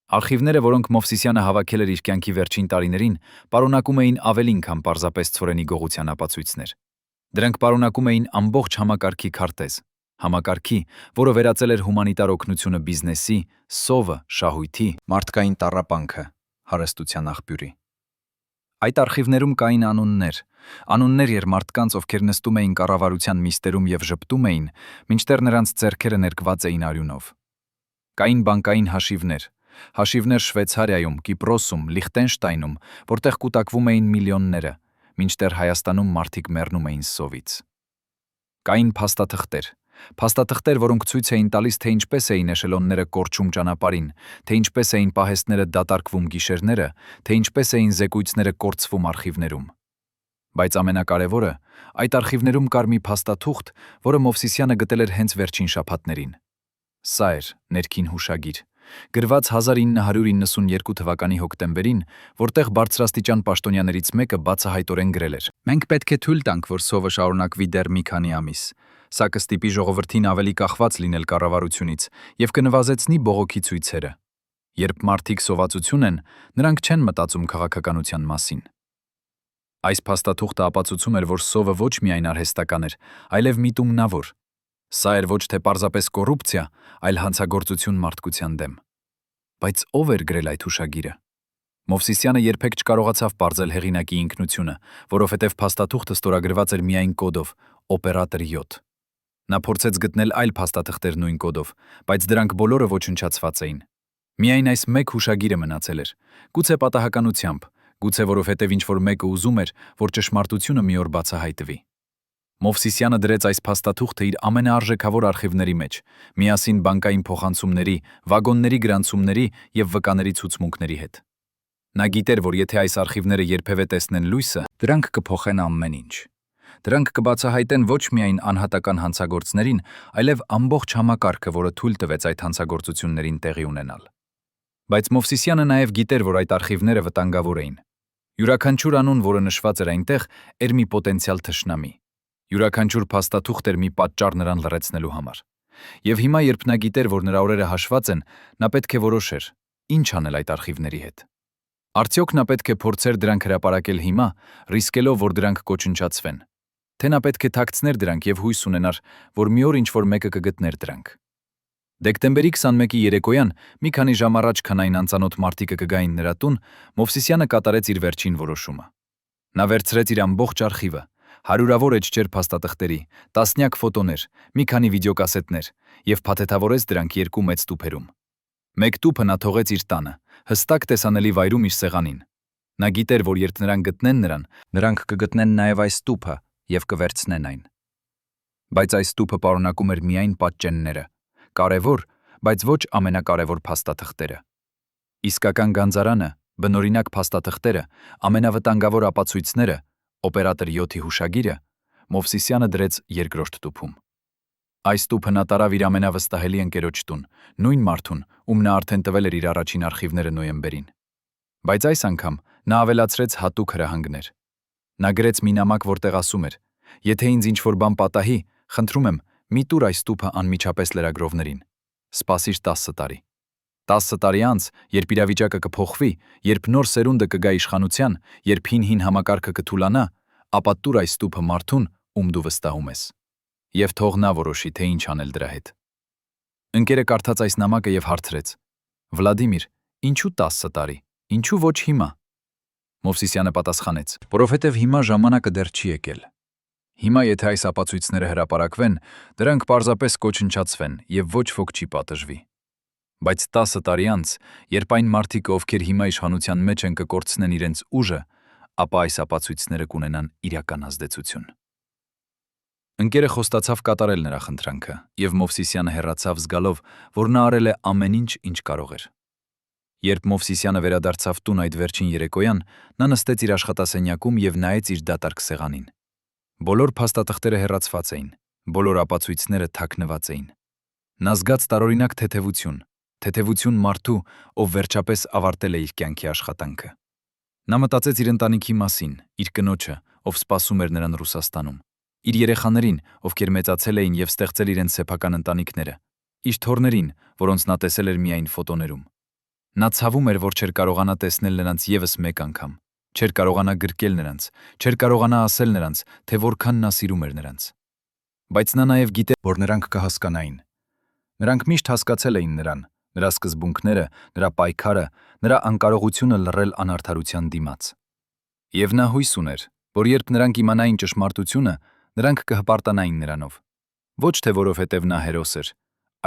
Արխիվները, որոնք Մովսիսյանը հավաքել էր իր կյանքի վերջին տարիներին, պարունակում էին ավելին, քան պարզապես ցորենի գողության ապացույցներ։ Դրանք պարունակում էին ամբողջ համակարգի քարտեզ, համակարգի, որը վերածել էր հումանիտար օգնությունը բիզնեսի, սովը շահույթի, Մարդկային տառապանքը հարստության աղբյուրի։ Այդ արխիվներում կային անուններ երմարդկանց, ովքեր նստում էին կառավարության միստերում եւ ժպտում էին, մինչդեռ նրանց ձեռքերը ներկված էին արյունով։ Կային բանկային հաշիվներ Շվեյցարիայում, Կիպրոսում, Լիխտենշտայնում, որտեղ կուտակվում էին միլիոնները, մինչդեռ Հայաստանում մարդիկ մեռնում էին սովից։ Կային փաստաթղթեր, որոնք ցույց էին տալիս, թե ինչպես էին էշելոնները կորչում ճանապարհին, թե ինչպես էին պահեստները դատարկվում գիշերները, թե ինչպես էին զեկույցները կորցվում արխիվներում։ Բայց ամենակարևորը, այդ արխիվներում կար մի փաստաթուղթ, որը Մովսիսյանը գտել էր հենց վերջին շաբաթներին։ Սա էր ներքին հուշագիր, գրված 1992 թվականի հոկտեմբերին, որտեղ բարձրաստիճան պաշտոնյաներից մեկը բացահայտորեն գրել էր. «Մենք պետք է թույլ տանք, որ սովը շարունակվի դեռ մի քանի ամիս։ Սա կստիպի ժողովրդին ավելի կախված լինել կառավարությունից եւ կնվազեցնի բողոքի ցույցերը։ Երբ մարդիկ սովածություն են, նրանք չեն մտածում քաղաքականության մասին»։ Այս փաստաթուղթը ապացուցում էր, որ սովը ոչ միայն արհեստական էր, այլև միտումնավոր։ Սա էր ոչ թե պարզապես կոռուպցիա, այլ հանցագործություն մարդկության դեմ։ Բայց ով էր գրել այդ հուշագիրը։ Մովսիսյանը երբեք չկարողացավ պարզել հեղինակի ինքնությունը, որովհետև փաստաթուղթը ստորագրված էր միայն կոդով՝ օպերատոր 7։ Նա փորձեց գտնել այլ փաստաթղթեր նույն կոդով, բայց դրանք բոլորը ոչնչացված էին։ Միայն այս մեկ հուշագիրը մնացել էր, գուցե պատահականությամբ, գուցե որովհետև ինչ-որ մեկը ուզում էր, որ ճշմարտությունը մի օր բացահայտվի։ Մովսիսյանը դրեց այս փաստաթուղթը իր ամենաարժեքավոր արխիվների մեջ, միասին բանկային փոխանցումների, վագոնների գրանցումների եւ վկաների ցուցմունքների հետ։ Նա գիտեր, որ եթե այս արխիվները երբևէ տեսնեն լույսը, դրանք կփոխեն ամեն ինչ։ Դրանք կբացահայտեն ոչ միայն անհատական հանցագործներին, այլև ամբողջ համակարգը, որը թույլ տվեց այդ հանցագործություններին տեղի ունենալ։ Բայց Մովսիսյանը նաև գիտեր, որ այդ արխիվները վտանգավոր էին։ Յուրաքանչյուր անուն, որը նշված էր այնտեղ, էր մի պոտենցիալ թշնամի։ Յուրաքանչյուր փաստաթուղթ էր մի պատճառ նրան լռեցնելու համար։ Եվ հիմա, երբ նա գիտեր, որ նրա օրերը հաշված են, նա պետք է որոշեր, ինչ անել այդ արխիվների հետ։ Արդյոք նա պետք է փորձեր դրանք հրապարակել հիմա, ռիսկելով, որ դրանք կոչնչացվեն։ Թե նա պետք է թաքցներ դրանք եւ հույս ունենար, որ մի օր ինչ-որ մեկը կգտներ դրանք։ Դեկտեմբերի 21-ի երեկոյան, մի քանի ժամ առաջ, քան այն անծանոթ մարդիկը կգային նրա տուն, Մովսիսյանը կատարեց իր վերջին որոշումը։ Նա վերցրեց իր ամբողջ արխիվը, հարյուրավոր էջեր փաստաթղթերի, տասնյակ ֆոտոներ, մի քանի վիդեոկասետներ եւ փաթեթավորեց դրանք երկու մեծ տուփերում։ Մեկ տուփը նա թողեց իր տանը, հստակ տեսանելի վայրում իր սեղանին։ Նա գիտեր, որ երբ նրանք գտնեն նրան, նրանք կգտնեն նաեւ այս տուփը եւ կվերցնեն այն։ Բայց այս տուփը պարունակում էր միայն պատճենները, կարևոր, բայց ոչ ամենակարևոր փաստաթղթերը։ Իսկական գանձարանը, բնօրինակ փաստաթղթերը, ամենավտանգավոր ապացույցները, օպերատոր 7-ի հուշագիրը Մովսիսյանը դրեց երկրորդ տուփում։ Այս տուփը նա տարավ իր ամենավստահելի ընկերոջ տուն, նույն մարդուն, ում նա արդեն տվել էր իր առաջին արխիվները նոյեմբերին։ Բայց այս անգամ նա ավելացրեց հատուկ հրահանգներ։ Նա գրեց մի նամակ, որտեղ ասում էր. «Եթե ինձ ինչ-որ բան պատահի, խնդրում եմ, մի տուր այս տուփը անմիջապես լրագրողներին։ Սպասիր 10 տարի։ 10 տարի անց, երբ իրավիճակը կփոխվի, երբ նոր սերունդը կգա իշխանության, երբ հին համակարգը կթուլանա, ապա տուր այս տուփը մարդուն, ում դու վստահում ես։ Եվ թող նա որոշի, թե ինչ անել դրա հետ»։ Ընկերը կարդաց այս նամակը եւ հարցրեց. «Վլադիմիր, Ինչու 10 տարի։ Ինչու ոչ հիմա։ Մովսիսյանը պատասխանեց. Որովհետև հիմա ժամանակը դեռ չի եկել։ Հիմա եթե այս ապացույցները հրապարակվեն, դրանք պարզապես կոչնչացվեն եւ ոչ ոք չի պատժվի։ Բայց 10 տարի անց, երբ այն մարդիկ, ովքեր հիմա իշխանության մեջ են կկորցնեն իրենց ուժը, ապա այս ապացույցները կունենան իրական ազդեցություն։ Ընկերը խոստացավ կատարել նրա խնդրանքը, եւ Մովսիսյանը հեռացավ զգալով, որ նա արել է ամեն ինչ, ինչ կարող էր։ Երբ Մովսիսյանը վերադարձավ տուն այդ վերջին երեկոյան, նա նստեց իր աշխատասենյակում եւ նայեց իր դատարկ սեղանին։ Բոլոր փաստաթղթերը հեռացված էին, բոլոր ապացույցները թաքնված էին։ Նա զգաց տարօրինակ թեթևություն մարդու, ով վերջապես ավարտել է իր կյանքի աշխատանքը։ Նա մտածեց իր ընտանիքի մասին, իր կնոջը, ով սպասում էր նրան Ռուսաստանում, իր երեխաներին, ովքեր մեծացել էին եւ ստեղծել իրենց սեփական ընտանիքները, իր թոռներին, որոնց նա տեսել էր միայն ֆոտոներում։ Նա ցավում էր, որ չէր կարողանա տեսնել նրանց եւս մեկ անգամ, չէր կարողանա գրկել նրանց, չէր կարողանա ասել նրանց, թե որքան նա սիրում էր նրանց։ Բայց նա նաեւ գիտեր, որ նրանք կհասկանային։ Նրանք միշտ հասկացել էին նրան, նրա սկզբունքները, նրա պայքարը, նրա անկարողությունը լռել անարդարության դիմաց։ Եվ նա հույս ուներ, որ երբ նրանք իմանային ճշմարտությունը, նրանք կհպարտանային նրանով։ Ոչ թե որովհետև նա հերոս էր,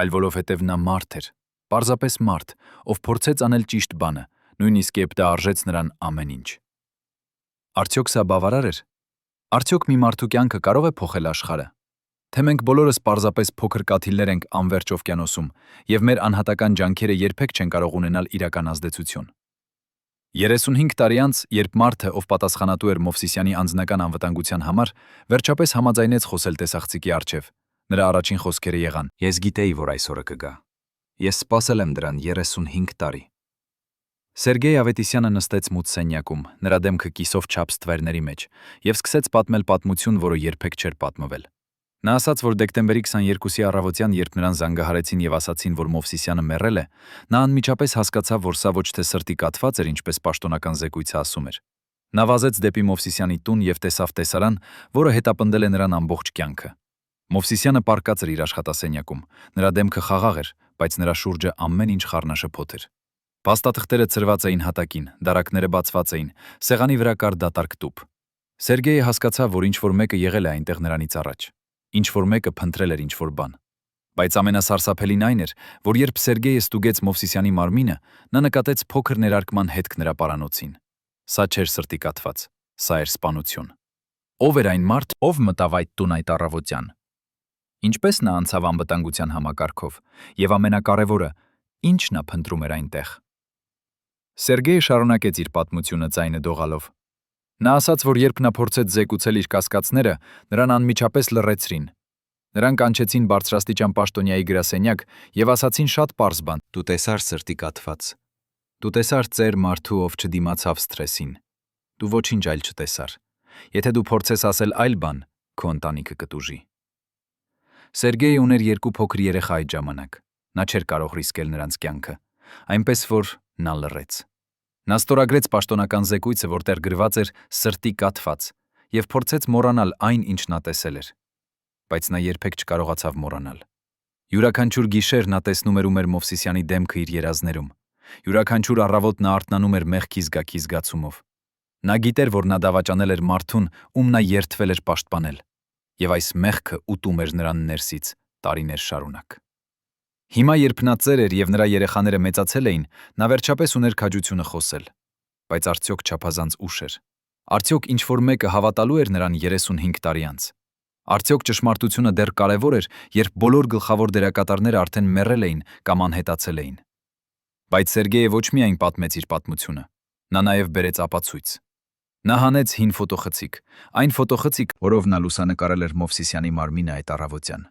այլ որովհետև նա մարդ էր, պարզապես մարդ, ով փորձեց անել ճիշտ բանը, նույնիսկ երբ դա արժեց նրան ամեն ինչ։ Արդյոք սա բավարար էր։ Արդյոք մի մարդու կյանքը կարող է փոխել աշխարհը։ Թե մենք բոլորս պարզապես փոքր կաթիլներ ենք անվերջ օվկիանոսում, եւ մեր անհատական ջանքերը երբեք չեն կարող ունենալ իրական ազդեցություն։ 35 տարի անց, երբ մարդը, ով պատասխանատու էր Մովսիսյանի անձնական անվտանգության համար, վերջապես համաձայնեց խոսել տեսախցիկի առջև, նրա առաջին խոսքերը եղան. Ես գիտեի, որ այսօրը կգա։ Ես սպասել եմ դրան 35 տարի։ Սերգեյ Ավետիսյանը նստեց մութ սենյակում, նրա դեմքը կիսով չափ ստվերների մեջ, եւ սկսեց պատմել պատմություն, որը երբեք չէր պատմվել։ Նա ասաց, որ դեկտեմբերի 22-ի առավոտյան, երբ նրան զանգահարեցին եւ ասացին, որ Մովսիսյանը մեռել է, նա անմիջապես հասկացավ, որ սա ոչ թե սրտի կաթված էր, ինչպես պաշտոնական զեկույցը ասում էր։ Նա վազեց դեպի Մովսիսյանի տուն եւ տեսավ տեսարան, որը հետապնդել է նրան ամբողջ կյանքը։ Մովսիսյանը պառկած էր իր աշխատասենյակում, նրա դեմքը խաղաղ էր, բայց նրա շուրջը ամեն ինչ խառնաշփոթ էր։ Փաստաթղթերը ծրված էին հատակին, դարակները բացված էին, սեղանի վրա կար դատարկ տուփ։ Սերգեյը հասկացավ, որ ինչ-որ մեկը եղել է այնտեղ նրանից առաջ։ Ինչ-որ մեկը փնտրել էր ինչ-որ բան։ Բայց ամենասարսափելին այն էր, որ երբ Սերգեյը ստուգեց Մովսիսյանի մարմինը, նա նկատեց փոքր ներարկման հետք նրա պարանոցին։ Սա չէր սրտի կաթված, սա էր սպանություն։ Ով էր այն մարդ, ով մտավ այդ տուն այդ առավոտյան։ Ինչպես նա անցավ անվտանգության համակարգով, եւ ամենակարևորը, ինչ նա փնտրում էր այնտեղ։ Սերգեյը շարունակեց իր պատմությունը ձայնը դողալով։ Նա ասաց, որ երբ նա փորձեց զեկուցել իր կասկածները, նրան անմիջապես լռեցրին։ Նրան կանչեցին բարձրաստիճան պաշտոնյայի գրասենյակ եւ ասացին շատ պարզ բան. Դու տեսար սրտի կաթված։ Դու տեսար ծեր մարդու, ով չդիմացավ սթրեսին։ Դու ոչինչ այլ չտեսար։ Եթե դու փորձես ասել այլ բան, քո ընտանիքը կտուժի։ Սերգեյը ուներ 2 փոքր երեխա այդ ժամանակ։ Նա չէր կարող ռիսկել նրանց կյանքը, այնպես որ նա լռեց։ Նա ստորագրեց պաշտոնական զեկույցը, որտեղ գրված էր սրտի կաթված, եւ փորձեց մոռանալ այն, ինչ նա տեսել էր։ Բայց նա երբեք չկարողացավ մոռանալ։ Յուրաքանչյուր գիշեր նա տեսնում էր ու մեր Մովսիսյանի դեմքը իր երազներում։ Յուրաքանչյուր առավոտ նա արթնանում էր մեղքի զգաքի զգացումով։ Նա գիտեր, որ նա դավաճանել էր մարդուն, ում նա երդվել էր պաշտպանել, եւ այս մեղքը ուտում էր նրան ներսից տարիներ շարունակ։ Հիմա, երբ նա ծեր էր եւ նրա երեխաները մեծացել էին, նա վերջապես ուներ քաջությունը խոսել։ Բայց արդյոք չափազանց ուշ էր։ Արդյոք ինչ-որ մեկը հավատալու էր նրան 35 տարի անց։ Արդյոք ճշմարտությունը դեռ կարևոր էր, երբ բոլոր գլխավոր դերակատարները արդեն մեռել էին կամ անհետացել էին։ Բայց Սերգեյը ոչ միայն պատմեց իր պատմությունը, նա նաև բերեց ապացույց։ Նա հանեց հին ֆոտոխցիկ, այն ֆոտոխցիկ, որով նա լուսանկարել էր Մովսիսյանի մարմինը այդ առավոտյան։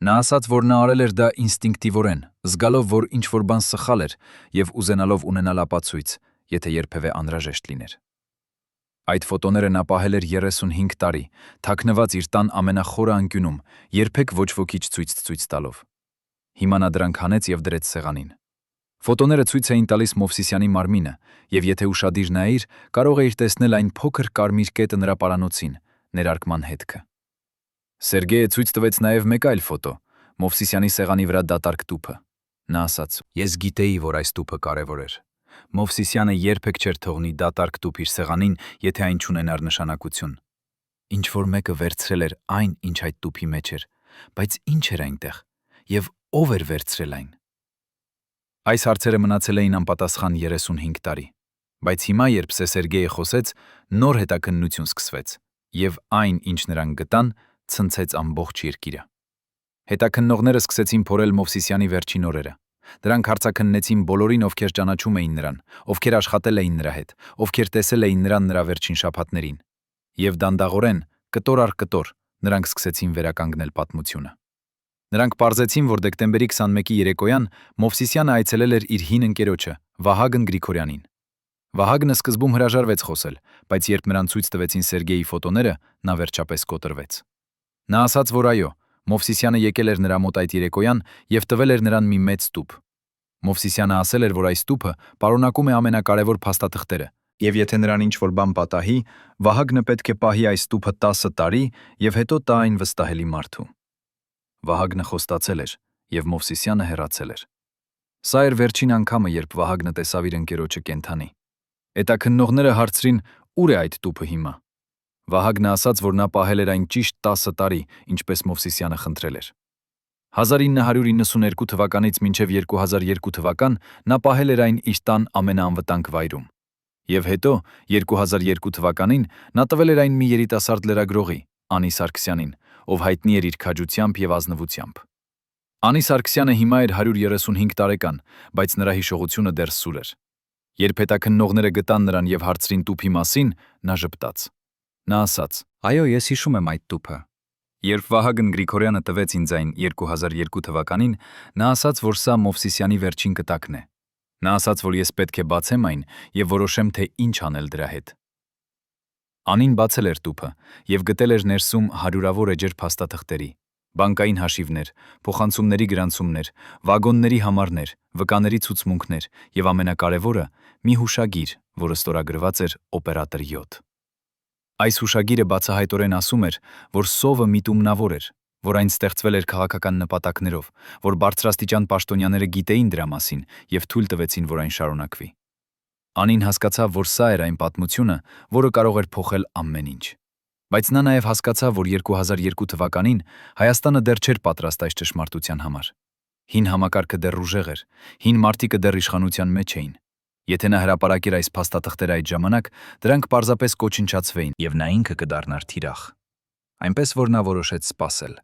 Նա ասաց, որ նա արել էր դա ինստինկտիվորեն, զգալով, որ ինչ-որ բան սխալ էր եւ ուզենալով ունենալ ապացույց, եթե երբևէ անհրաժեշտ լիներ։ Այդ ֆոտոները նա պահել էր 35 տարի, թաքնված իր տան ամենախորը անկյունում, երբեք ոչ ոքի ցույց տալով։ Հիմա նա դրանք հանեց եւ դրեց սեղանին։ Ֆոտոները ցույց էին տալիս Մովսիսյանի մարմինը, եւ եթե ուշադիր նայիր, կարող էիր տեսնել այն փոքր կարմիր կետը նրա պարանոցին, ներարկման հետքը։ Սերգեյը ցույց տվեց նաեւ մեկ այլ ֆոտո, Մովսիսյանի սեղանի վրա դատարկ տուփը։ Նա ասաց. «Ես գիտեի, որ այս տուփը կարևոր էր։ Մովսիսյանը երբեք չէր թողնի դատարկ տուփ իր սեղանին, եթե այն չունենար նշանակություն։ Ինչ որ մեկը վերցրել էր այն, ինչ այդ տուփի մեջ էր, բայց ինչ էր այնտեղ, եւ ով էր վերցրել այն»։ Այս հարցերը մնացել էին անպատասխան 35 տարի, բայց հիմա, երբ Սերգեյը խոսեց, նոր հետաքննություն սկսվեց, եւ այն, ինչ նրանք գտան, ցնցեց ամբողջ երկիրը։ Հետաքննողները սկսեցին փորել Մովսիսյանի վերջին օրերը։ Դրանք հարցաքննեցին բոլորին, ովքեր ճանաչում էին նրան, ովքեր աշխատել էին նրա հետ, ովքեր տեսել էին նրան նրա վերջին շաբաթներին։ Եվ դանդաղորեն, կտոր առ կտոր, նրանք սկսեցին վերականգնել պատմությունը։ Նրանք պարզեցին, որ դեկտեմբերի 21-ի երեկոյան Մովսիսյանը այցելել էր իր հին ընկերոջը, Վահագն Գրիգորյանին։ Վահագնը սկզբում հրաժարվեց խոսել, բայց երբ նրան ցույց տվեցին Սերգեյի ֆոտոները, նա վերջապես կոտրվեց։ Նա ասաց, որ այո, Մովսիսյանը եկել էր նրա մոտ այդ երեկոյան եւ տվել էր նրան մի մեծ տուփ։ Մովսիսյանը ասել էր, որ այս տուփը պարունակում է ամենակարևոր փաստաթղթերը, եւ եթե նրան ինչ-որ բան պատահի, Վահագնը պետք է պահի այս տուփը 10 տարի եւ հետո տա այն վստահելի մարդու։ Վահագնը խոստացել էր, եւ Մովսիսյանը հեռացել էր։ Սա էր վերջին անգամը, երբ Վահագնը տեսավ իր ընկերոջը կենդանի։ Հետաքննողները հարցրին, ուր է այդ տուփը հիմա։ Վահագնը ասաց, որ նա պահել էր այն ճիշտ 10 տարի, ինչպես Մովսիսյանը խնդրել էր։ 1992 թվականից մինչև 2002 թվական նա պահել էր այն իր տան ամենաանվտանգ վայրում։ Եվ հետո 2002 թվականին նա տվել էր այն մի երիտասարդ լրագրողի, Անի Սարգսյանին, ով հայտնի էր իր քաջությամբ եւ ազնվությամբ։ Անի Սարգսյանը հիմա էր 135 տարեկան, բայց նրա հիշողությունը դեռ սուր էր։ Երբ հետաքննողները գտան նրան եւ հարցրին տուփի մասին, նա ժպտաց։ Նա ասաց. «Այո, ես հիշում եմ այդ տուփը»։ Երբ Վահագն Գրիգորյանը տվեց ինձ այն 2002 թվականին, նա ասաց, որ սա Մովսիսյանի վերջին կտակն է։ Նա ասաց, որ ես պետք է բացեմ այն եւ որոշեմ, թե ինչ անել դրա հետ։ Անին բացել էր տուփը եւ գտել էր ներսում հարյուրավոր էջեր փաստաթղթերի, բանկային հաշիվներ, փոխանցումների գրանցումներ, վագոնների համարներ, վկաների ցուցմունքներ եւ ամենակարևորը՝ մի հուշագիր, որը ստորագրված էր օպերատոր 7։ Այս հուշագիրը բացահայտորեն ասում էր, որ սովը միտումնավոր էր, որ այն ստեղծվել էր քաղաքական նպատակներով, որ բարձրաստիճան պաշտոնյաները գիտեին դրա մասին եւ թույլ տվեցին, որ այն շարունակվի։ Անին հասկացավ, որ սա էր այն պատմությունը, որը կարող էր փոխել ամեն ինչ։ Բայց նա նաև հասկացավ, որ 2002 թվականին Հայաստանը դեռ չէր պատրաստ այս ճշմարտության համար։ Հին համակարգը դեռ ուժեղ էր, հին մարդիկը դեռ իշխանության մեջ էին։ Եթե նա հրապարակեր այս փաստաթղթերը այդ ժամանակ, դրանք պարզապես կոչնչացվեին եւ նա ինքը կդառնար թիրախ։ Այնպես որ նա որոշեց սպասել։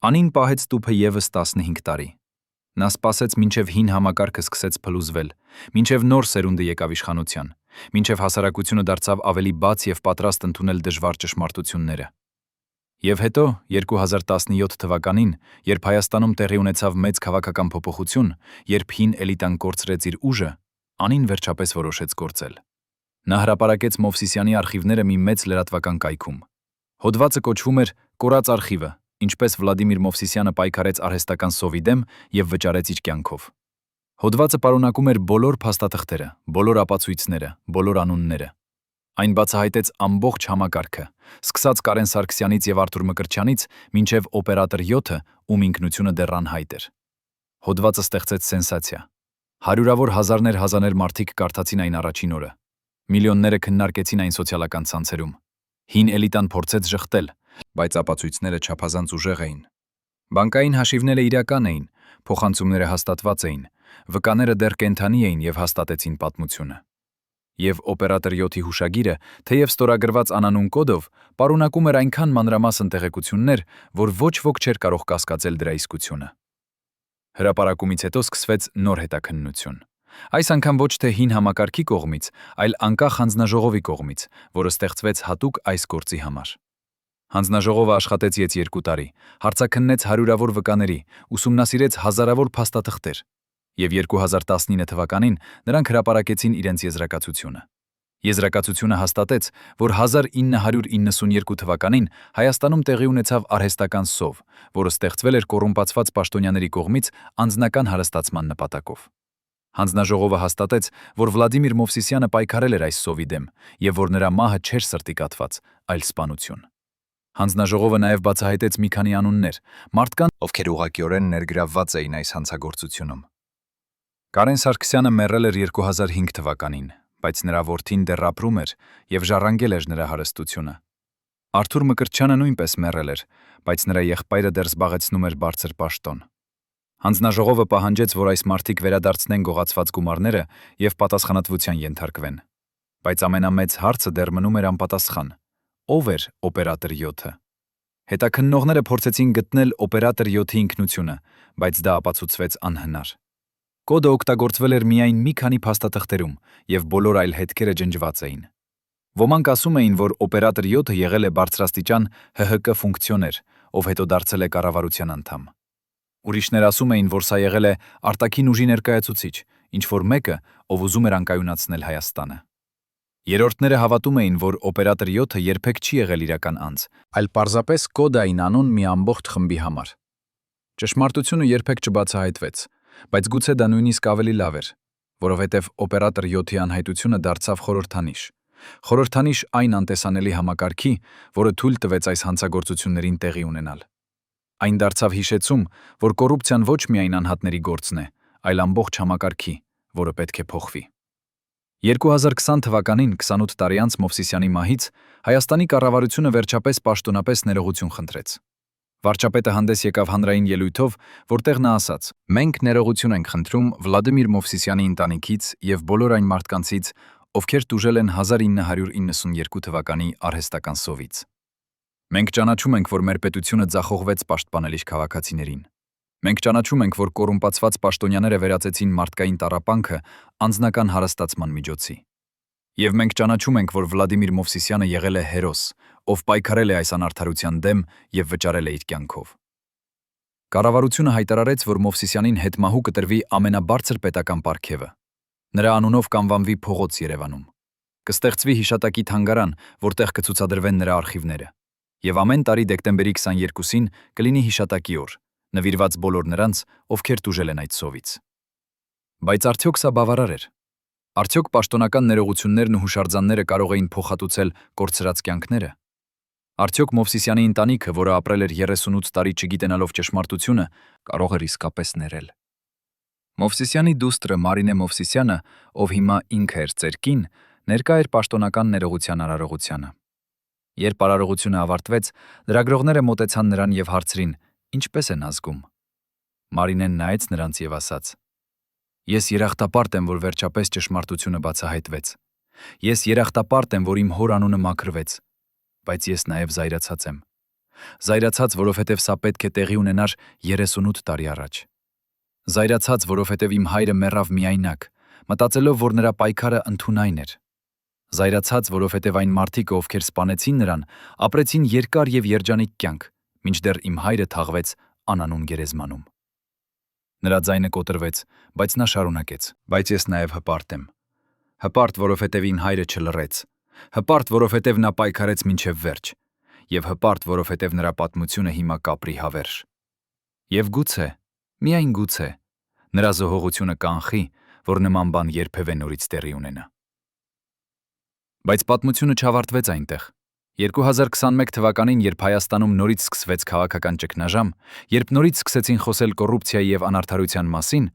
Անին պահեց տուփը եւս 15 տարի։ Նա սպասեց, մինչև հին համակարգը սկսեց փլուզվել, մինչև նոր սերունդը եկավ իշխանության, մինչև հասարակությունը դարձավ ավելի բաց եւ պատրաստ ընդունել դժվար ճշմարտությունները։ Եվ հետո 2017 թվականին, երբ Հայաստանում տեղի ունեցավ մեծ քաղաքական փոփոխություն, երբ հին էլիտան կորցրեց իր ուժը, Անին վերջապես որոշեց գործել։ Նա հրապարակեց Մովսիսյանի արխիվները մի մեծ լրատվական կայքում։ Հոդվածը կոչվում էր «Կորած արխիվը. ինչպես Վլադիմիր Մովսիսյանը պայքարեց արհեստական սովի դեմ եւ վճարեց իր կյանքով»։ Հոդվածը պարունակում էր բոլոր փաստաթղթերը, բոլոր ապացույցները, բոլոր անունները։ Այն բացահայտեց ամբողջ համակարգը, սկսած Կարեն Սարգսյանից եւ Արթուր Մկրտչյանից, մինչեւ օպերատոր 7-ը, ում ինքնությունը դեռ անհայտ էր։ Հոդվածը ստեղծեց սենսացիա։ Հարյուրավոր հազարներ մարդիկ կարդացին այն առաջին օրը։ Միլիոնները քննարկեցին այն սոցիալական ցանցերում։ Հին էլիտան փորձեց ժխտել, բայց ապացույցները չափազանց ուժեղ էին։ Բանկային հաշիվները իրական էին, փոխանցումները հաստատված էին, վկաները դեռ կենդանի էին եւ հաստատեցին պատմությունը։ Եվ օպերատոր 7-ի հուշագիրը, թեև ստորագրված անանուն կոդով, պարունակում էր այնքան մանրամասն տեղեկություններ, որ ոչ ոք չէր կարող կասկածել դրա իսկությունը։ Հրապարակումից հետո սկսվեց նոր հետաքննություն։ Այս անգամ ոչ թե հին համակարգի կողմից, այլ անկախ հանձնաժողովի կողմից, որը ստեղծվեց հատուկ այս գործի համար։ Հանձնաժողովը աշխատեց 2 տարի, հարցաքննեց հարյուրավոր վկաների, ուսումնասիրեց հազարավոր փաստաթղթեր, եւ 2019 թվականին նրանք հրապարակեցին իրենց եզրակացությունը։ Եզրակացությունը հաստատեց, որ 1992 թվականին Հայաստանում տեղի ունեցավ արհեստական սով, որը ստեղծվել էր կոռումպացված պաշտոնյաների կողմից անձնական հարստացման նպատակով։ Հանձնաժողովը հաստատեց, որ Վլադիմիր Մովսիսյանը պայքարել էր այս սովի դեմ եւ որ նրա մահը չէր սրտի կաթված, այլ սպանություն։ Հանձնաժողովը նաև բացահայտեց մի քանի անուններ, մարդկանց, ովքեր ուղղակիորեն ներգրավված էին այս հանցագործությունում։ Կարեն Սարգսյանը մեռել էր 2005 թվականին, բայց նրա որդին դեռ ապրում էր եւ ժառանգել էր նրա հարստությունը։ Արթուր Մկրտչյանը նույնպես մեռել էր, բայց նրա եղբայրը դեռ զբաղեցնում էր բարձր պաշտոն։ Հանձնաժողովը պահանջեց, որ այս մարդիկ վերադարձնեն գողացված գումարները եւ պատասխանատվության ենթարկվեն։ Բայց ամենամեծ հարցը դեռ մնում էր անպատասխան. ով էր օպերատոր 7-ը։ Հետաքննողները փորձեցին գտնել օպերատոր 7-ի ինքնությունը, բայց դա ապացուցվեց անհնար։ Կոդը օգտագործվել էր միայն մի քանի փաստաթղթերում եւ բոլոր այլ հետքերը ջնջված էին։ Ոմանք ասում էին, որ օպերատոր 7-ը եղել է բարձրաստիճան ՀՀԿ ֆունկցիոներ, ով հետո դարձել է կառավարության անդամ։ Ուրիշներ ասում էին, որ սա եղել է արտաքին ուժի ներկայացուցիչ, ինչ որ մեկը, ով ուզում էր անկայունացնել Հայաստանը։ Երրորդները հավատում էին, որ օպերատոր 7-ը երբեք չի եղել իրական անձ, Այլ պարզապես կոդային անուն մի ամբողջ խմբի համար։ Ճշմարտությունը երբեք չբացահայտվեց, բայց գուցե դա նույնիսկ ավելի լավ էր, որովհետև օպերատոր 7-ի անհայտությունը դարձավ խորհրդանիշ։ Խորհրդանիշ այն անտեսանելի համակարգի, որը թույլ տվեց այս հանցագործություններին տեղի ունենալ։ Այն դարձավ հիշեցում, որ կոռուպցիան ոչ միայն անհատների գործն է, այլ ամբողջ համակարգի, որը պետք է փոխվի։ 2020 թվականին 28 տարի անց Մովսիսյանի մահից Հայաստանի կառավարությունը վերջապես պաշտոնապես ներողություն խնդրեց։ Վարչապետը հանդես եկավ հանրային ելույթով, որտեղ նա ասաց. «Մենք ներողություն ենք խնդրում Վլադիմիր Մովսիսյանի ընտանիքից եւ բոլոր այն մարդկանցից, ովքեր տուժել են 1992 թվականի արհեստական սովից։ Մենք ճանաչում ենք, որ մեր պետությունը ձախողվեց պաշտպանել իր քաղաքացիներին։ Մենք ճանաչում ենք, որ կոռումպացված պաշտոնյաները վերածեցին մարդկային տառապանքը անձնական հարստացման միջոցի։ Եվ մենք ճանաչում ենք, որ Վլադիմիր Մովսիսյանը եղել է հերոս, ով պայքարել է այս անարդարության դեմ եւ վճարել է իր կյանքով»։ Կառավարությունը հայտարարեց, որ Մովսիսյանին հետմահու կտրվի ամենաբարձր պետական պարգևը։ Նրա անունով կանվանվի փողոց Երևանում։ Կստեղծվի հիշատակի թանգարան, որտեղ կցուցադրվեն նրա արխիվները։ Եվ ամեն տարի դեկտեմբերի 22-ին կլինի հիշատակի օր, նվիրված բոլոր նրանց, ովքեր տուժել են այդ սովից։ Բայց արդյոք սա բավարար էր։ Արդյոք պաշտոնական ներողություններն ու հուշարձանները կարող էին փոխհատուցել կորցրած կյանքները։ Արդյոք Մովսիսյանի ընտանիքը, որը ապրել էր 38 տարի չգիտենալով ճշմարտությունը, կարող էր իսկապես ներել։ Մովսիսյանի դուստրը Մարինե Մովսիսյանը, ով հիմա ինքը էր ծերքին, ներկա էր պաշտոնական ներողության արարողությանը։ Երբ արարողությունը ավարտվեց, լրագրողները մոտեցան նրան եւ հարցրին. «Ինչպես են ազգում»։ Մարինեն նայեց նրանց եւ ասաց. «Ես երախտապարտ եմ, որ վերջապես ճշմարտությունը բացահայտվեց։ Ես երախտապարտ եմ, որ իմ հոր անունը մաքրվեց, բայց ես նաեւ զայրացած եմ։ Զայրացած, որովհետեւ սա պետք է տեղի ունենար 38 տարի առաջ։ Զայրացած, որովհետեւ իմ հայրը մեռավ միայնակ, մտածելով, որ նրա պայքարը ընդունայն էր։ Զայրացած, որովհետև այն մարդիկը, ովքեր սպանեցին նրան, ապրեցին երկար եւ երջանիկ կյանք, մինչդեռ իմ հայրը թաղվեց անանուն գերեզմանում»։ Նրա ձայնը կոտրվեց, բայց նա շարունակեց. «Բայց ես նաեւ հպարտ եմ։ Հպարտ, որովհետև իմ հայրը չլռեց։ Հպարտ, որովհետև նա պայքարեց մինչև վերջ։ Եվ հպարտ, որովհետև նրա պատմությունը հիմա կապրի հավերժ։ Եվ գուցե, միայն գուցե, նրա զոհողությունը կանխի, որ նման բան երբևէ նորից տեղի ունենա»։ Բայց պատմությունը չավարտվեց այնտեղ։ 2021 թվականին, երբ Հայաստանում նորից սկսվեց քաղաքական ճգնաժամ, երբ նորից սկսեցին խոսել կոռուպցիայի եւ անարդարության մասին,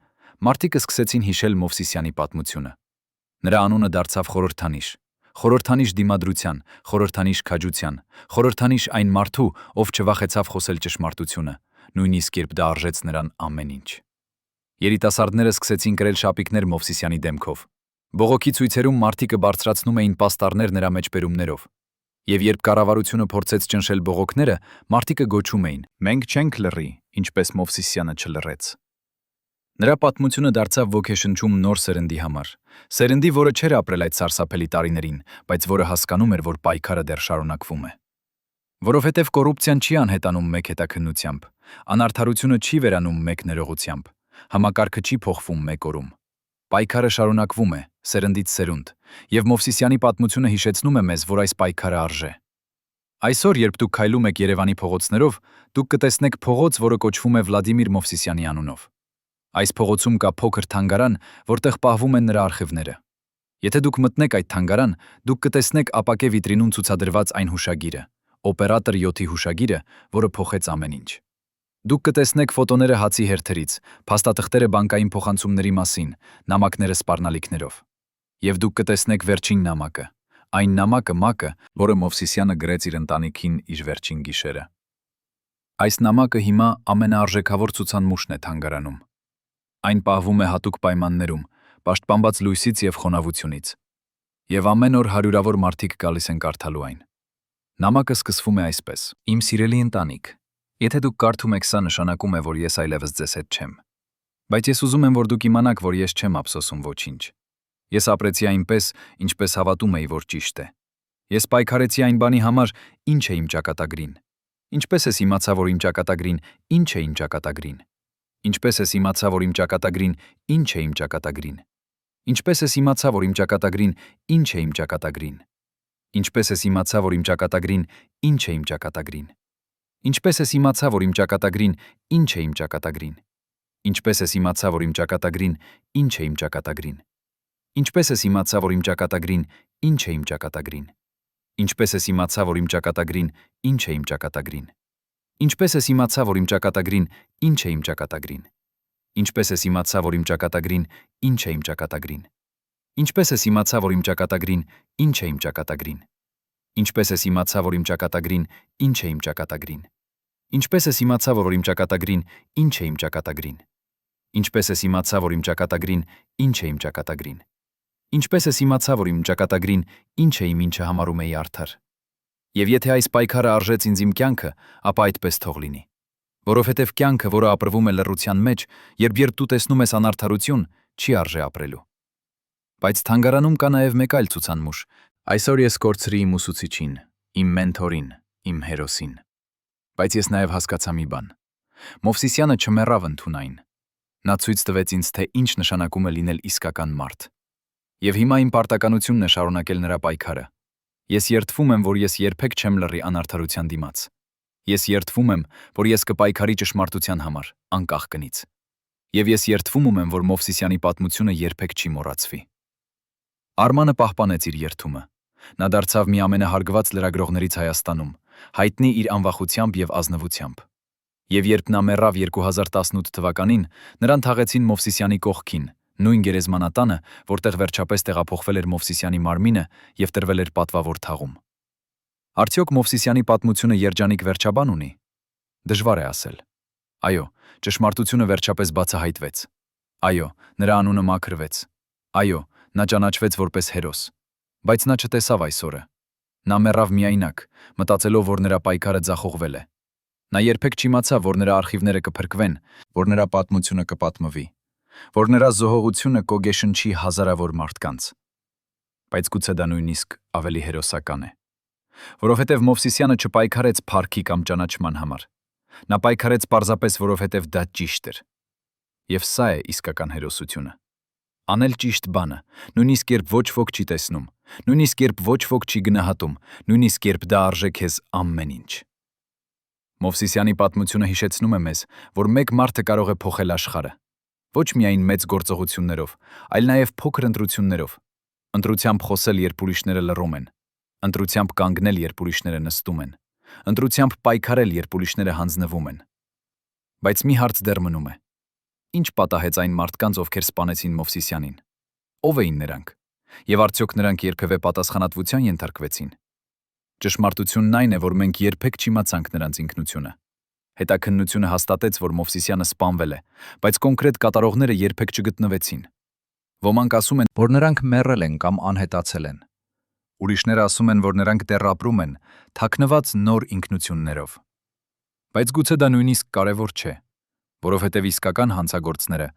մարդիկը սկսեցին հիշել Մովսիսյանի պատմությունը։ Նրա անունը դարձավ խորհրդանիշ։ Խորհրդանիշ դիմադրության, խորհրդանիշ քաջության, խորհրդանիշ այն մարդու, ով չվախեցավ խոսել ճշմարտությունը, նույնիսկ երբ դա արժեց նրան ամեն ինչ։ Երիտասարդները սկսեցին կրել շապիկներ Մովսիսյանի դեմքով։ Բողոքի ցույցերում մարդիկը բարձրացնում էին պաստառներ նրա մեջբերումներով։ Եվ երբ կառավարությունը փորձեց ճնշել բողոքները, մարդիկը գոչում էին. «Մենք չենք լռի, ինչպես Մովսիսյանը չլռեց»։ Նրա պատմությունը դարձավ ոգեշնչում նոր սերնդի համար։ Սերնդի, որը չէր ապրել այդ սարսափելի տարիներին, բայց որը հասկանում էր, որ պայքարը դեռ շարունակվում է։ Որովհետև կոռուպցիան չի անհետանում մեկ հետաքննությամբ, անարդարությունը չի վերանում մեկ ներողությամբ, համակարգը չի փոխվում մեկ օրում։ Պայքարը շարունակվում է, սերնդից սերունդ, եւ Մովսիսյանի պատմությունը հիշեցնում է մեզ, որ այս պայքարը արժե։ Այսօր, երբ դուք քայլում եք Երևանի փողոցներով, դուք կտեսնեք փողոց, որը կոչվում է Վլադիմիր Մովսիսյանի անունով։ Այս փողոցում կա փոքր թանգարան, որտեղ պահվում են նրա արխիվները։ Եթե դուք մտնեք այդ թանգարան, դուք կտեսնեք ապակե վիտրինում ցուցադրված այն հուշագիրը, Օպերատոր 7-ի հուշագիրը, որը փոխեց ամեն ինչ։ Դուք կտեսնեք ֆոտոները հացի հերթերից, փաստաթղթերը բանկային փոխանցումների մասին, նամակները սպառնալիքներով։ Եվ դուք կտեսնեք վերջին նամակը, այն նամակը, որը Մովսիսյանը գրեց իր ընտանիքին իր վերջին գիշերը։ Այս նամակը հիմա ամենաարժեքավոր ցուցանմուշն է թանգարանում։ Այն պահվում է հատուկ պայմաններում, պաշտպանված լույսից եւ խոնավությունից։ Եվ ամեն օր հարյուրավոր մարդիկ գալիս են կարդալու այն։ Նամակը սկսվում է այսպես. Իմ սիրելի ընտանիք, եթե դուք կարդում եք, սա նշանակում է, որ ես այլևս ձեզ հետ չեմ։ Բայց ես ուզում եմ, որ դուք իմանաք, որ ես չեմ ափսոսում ոչինչ։ Ես ապրեցի այնպես, ինչպես հավատում էի, որ ճիշտ է։ Ես պայքարեցի այն բանի համար, ինչ է իմ ճակատագրին։ Ինչպես ես իմացա, որ իմ ճակատագրին ինչ է իմ ճակատագրին։ Ինչպես ես իմացա, որ իմ ճակատագրին ինչ է իմ ճակատագրին։ Ինչպես ես իմացա, որ իմ ճակատագրին ինչ է իմ ճակատագրին։ Ինչպես ես իմացա, որ իմ ճակատագրին ինչ է իմ ճակատագրին։ Ինչպես ես իմացա, որ իմ ճակատագրին ինչ է իմ ճակատագրին։ Ինչպես ես իմացա, որ իմ ճակատագրին ինչ է իմ ճակատագրին։ Ինչպես ես իմացա, որ իմ ճակատագրին ինչ է իմ ճակատագրին։ Ինչպես ես իմացա, որ իմ ճակատագրին ինչ է իմ ճակատագրին։ Ինչպես ես իմացա, որ իմ ճակատագրին ինչ է իմ ճակատագրին։ Ինչպես ես իմացա, որ իմ ճակատագրին ինչ է իմ ճակատագրին։ Ինչպես ես իմացա, որ իմ ճակատագրին ինչ է իմ ճակատագրին։ Ինչպես ես իմացա, որ իմ ճակատագրին ինչ է իմ ճակատագրին։ Ինչպես ես իմացա, որ իմ ճակատագրին ինչ է իմ ճակատագրին։ Ինչպես ես իմացա, որ իմ ճակատագրին ինչ է իմ ճակատագրին։ Ինչպես ես իմացա, որ իմ ճակատագրին ինչ է իմ ինչը համարում էի արդար։ Եվ եթե այս պայքարը արժեց ինձ իմ կյանքը, ապա այդպես թող լինի։ Որովհետև կյանքը, որը ապրվում է լռության մեջ, երբ դու տեսնում ես անարդարություն, չի արժե ապրելու։ Բայց թանգարանում կա նաև մեկ այլ ցուցանմուշ։ Այսօր ես կորցրի իմ ուսուցիչին, իմ մենթորին, իմ հերոսին։ Բայց ես նաև հասկացա մի բան։ Մովսիսյանը չմեռավ ընդունայն։ Նա ցույց տվեց ինձ, թե ինչ նշանակում է լինել իսկական մարդ։ Եվ հիմա իմ պարտականությունն է շարունակել նրա պայքարը։ Ես երդվում եմ, որ ես երբեք չեմ լռի անարդարության դիմաց։ Ես երդվում եմ, որ ես կպայքարի ճշմարտության համար, անկախ կնից։ Եվ ես երդվում եմ, որ Մովսիսյանի պատմությունը երբեք չի մոռացվի։ Արմանը պահպանեց իր երդումը։ Նա դարձավ մի ամենահարգված լրագրողներից Հայաստանում, հայտնի իր անվախությամբ եւ ազնվությամբ։ Եվ երբ նա մեռավ 2018 թվականին, նրան թաղեցին Մովսիսյանի կողքին, նույն գերեզմանատանը, որտեղ վերջապես տեղափոխվել էր Մովսիսյանի մարմինը եւ տրվել էր պատվավոր թաղում։ Արդյոք Մովսիսյանի պատմությունը երջանիկ վերջաբան ունի։ Դժվար է ասել։ Այո, ճշմարտությունը վերջապես բացահայտվեց։ Այո, նրա անունը մաքրվեց։ Այո, նա ճանաչվեց որպես հերոս։ Բայց նա չտեսավ այս օրը։ Նա մեռավ միայնակ, մտածելով, որ նրա պայքարը ձախողվել է։ Նա երբեք չիմացավ, որ նրա արխիվները կփրկվեն, որ նրա պատմությունը կպատմվի, որ նրա զոհողությունը կոգեշնչի հազարավոր մարդկանց։ Բայց գուցե դա նույնիսկ ավելի հերոսական է։ Որովհետև Մովսիսյանը չպայքարեց փառքի կամ ճանաչման համար։ Նա պայքարեց պարզապես, որովհետև դա ճիշտ էր։ Եվ սա է իսկական հերոսությունը։ Անել ճիշտ բանը, նույնիսկ երբ ոչ ոք չի տեսնում, նույնիսկ երբ ոչ ոք չի գնահատում, նույնիսկ երբ դա արժե քեզ ամեն ինչ։ Մովսիսյանի պատմությունը հիշեցնում է մեզ, որ մեկ մարդը կարող է փոխել աշխարհը։ Ոչ միայն մեծ գործողություններով, այլ նաև փոքր ընտրություններով։ Ընտրությամբ խոսել, երբ ուրիշները լռում են։ Ընտրությամբ կանգնել, երբ ուրիշները նստում են։ Ընտրությամբ պայքարել, երբ ուրիշները հանձնվում են։ Բայց մի հարց դեռ մնում է։ Ինչ պատահեց այն մարդկանց, ովքեր սպանեցին Մովսիսյանին։ Ո՞վ էին նրանք։ Եվ արդյոք նրանք երբևէ պատասխանատվության ենթարկվեցին։ Ճշմարտությունն այն է, որ մենք երբեք չիմացանք նրանց ինքնությունը։ Հետաքննությունը հաստատեց, որ Մովսիսյանը սպանվել է, բայց կոնկրետ կատարողները երբեք չգտնվեցին։ Ոմանք ասում են, որ նրանք մեռել են կամ անհետացել են։ Ուրիշները ասում են, որ նրանք դեռ ապրում են, թաքնված նոր ինքնություններով։ Բայց գուցե դա նույնիսկ կարևոր չէ, որովհետև իսկական հանցագործները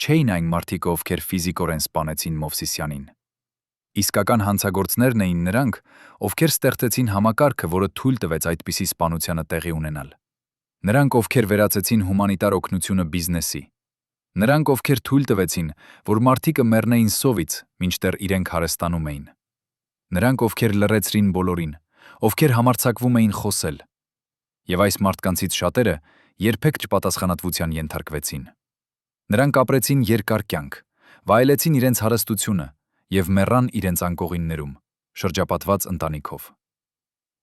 չէին այն մարդիկ, ովքեր ֆիզիկորեն սպանեցին Մովսիսյանին։ Իսկական հանցագործներն էին նրանք, ովքեր ստեղծեցին համակարգը, որը թույլ տվեց այդպիսի սպանությանը տեղի ունենալ։ Նրանք, ովքեր վերածեցին հումանիտար օգնությունը բիզնեսի։ Նրանք, ովքեր թույլ տվեցին, որ մարդիկը մեռնեին սովից, մինչդեռ իրենք հարստանում էին։ Նրանք, ովքեր լռեցրին բոլորին, ովքեր համարձակվում էին խոսել։ Եվ այս մարդկանցից շատերը երբեք չպատասխանատվության ենթարկվեցին։ Նրանք ապրեցին երկար կյանք, վայելեցին իրենց հարստությունը եւ մեռան իրենց անկողիններում, շրջապատված ընտանիքով։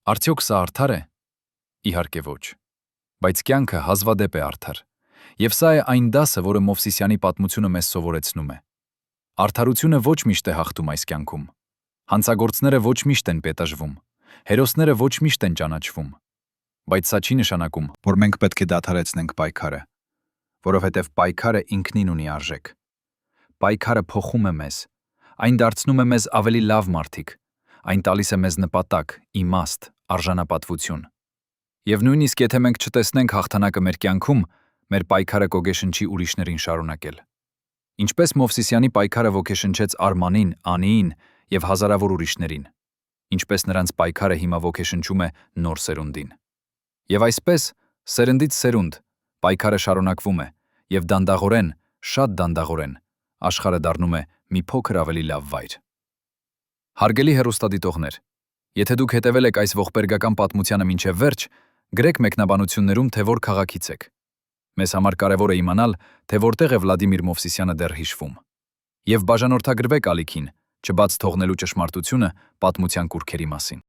Արդյոք սա արդար է։ Իհարկե ոչ։ Բայց կյանքը հազվադեպ է արդար։ Եվ սա է այն դասը, որը Մովսիսյանի պատմությունը մեզ սովորեցնում է։ Արդարությունը ոչ միշտ է հաղթում այս կյանքում։ Հանցագործները ոչ միշտ են պետաժվում։ Հերոսները ոչ միշտ են ճանաչվում։ Բայց սա չի նշանակում, որ մենք պետք է դադարեցնենք պայքարը, որովհետև պայքարը ինքնին ունի արժեք։ Պայքարը փոխում է մեզ, այն դարձնում է մեզ ավելի լավ մարդիկ, այն տալիս է մեզ նպատակ, իմաստ, արժանապատվություն։ Եվ նույնիսկ եթե մենք չտեսնենք հաղթանակը մեր կյանքում, մեր պայքարը կոգեշնչի ուրիշներին շարունակել։ Ինչպես Մովսիսյանի պայքարը ոգեշնչեց Արմանին, Անիին եւ հազարավոր ուրիշներին, ինչպես նրանց պայքարը հիմա ոգեշնչում է նոր սերունդին։ Եվ այսպես, սերնդից սերունդ, պայքարը շարունակվում է, եւ դանդաղորեն, շատ դանդաղորեն, աշխարհը դառնում է մի փոքր ավելի լավ վայր։ Հարգելի հեռուստադիտողներ, եթե դուք հետևել եք այս ողբերգական պատմությանը մինչև վերջ, գրեք մեկնաբանություններում, թե որ քաղաքից եք։ Մեզ համար կարևոր է իմանալ, թե որտեղ է Վլադիմիր Մովսիսյանը դեռ հիշվում։ Եվ բաժանորդագրվեք ալիքին, չբաց թողնելու ճշմարտությունը պատմության կուրքերի մասին։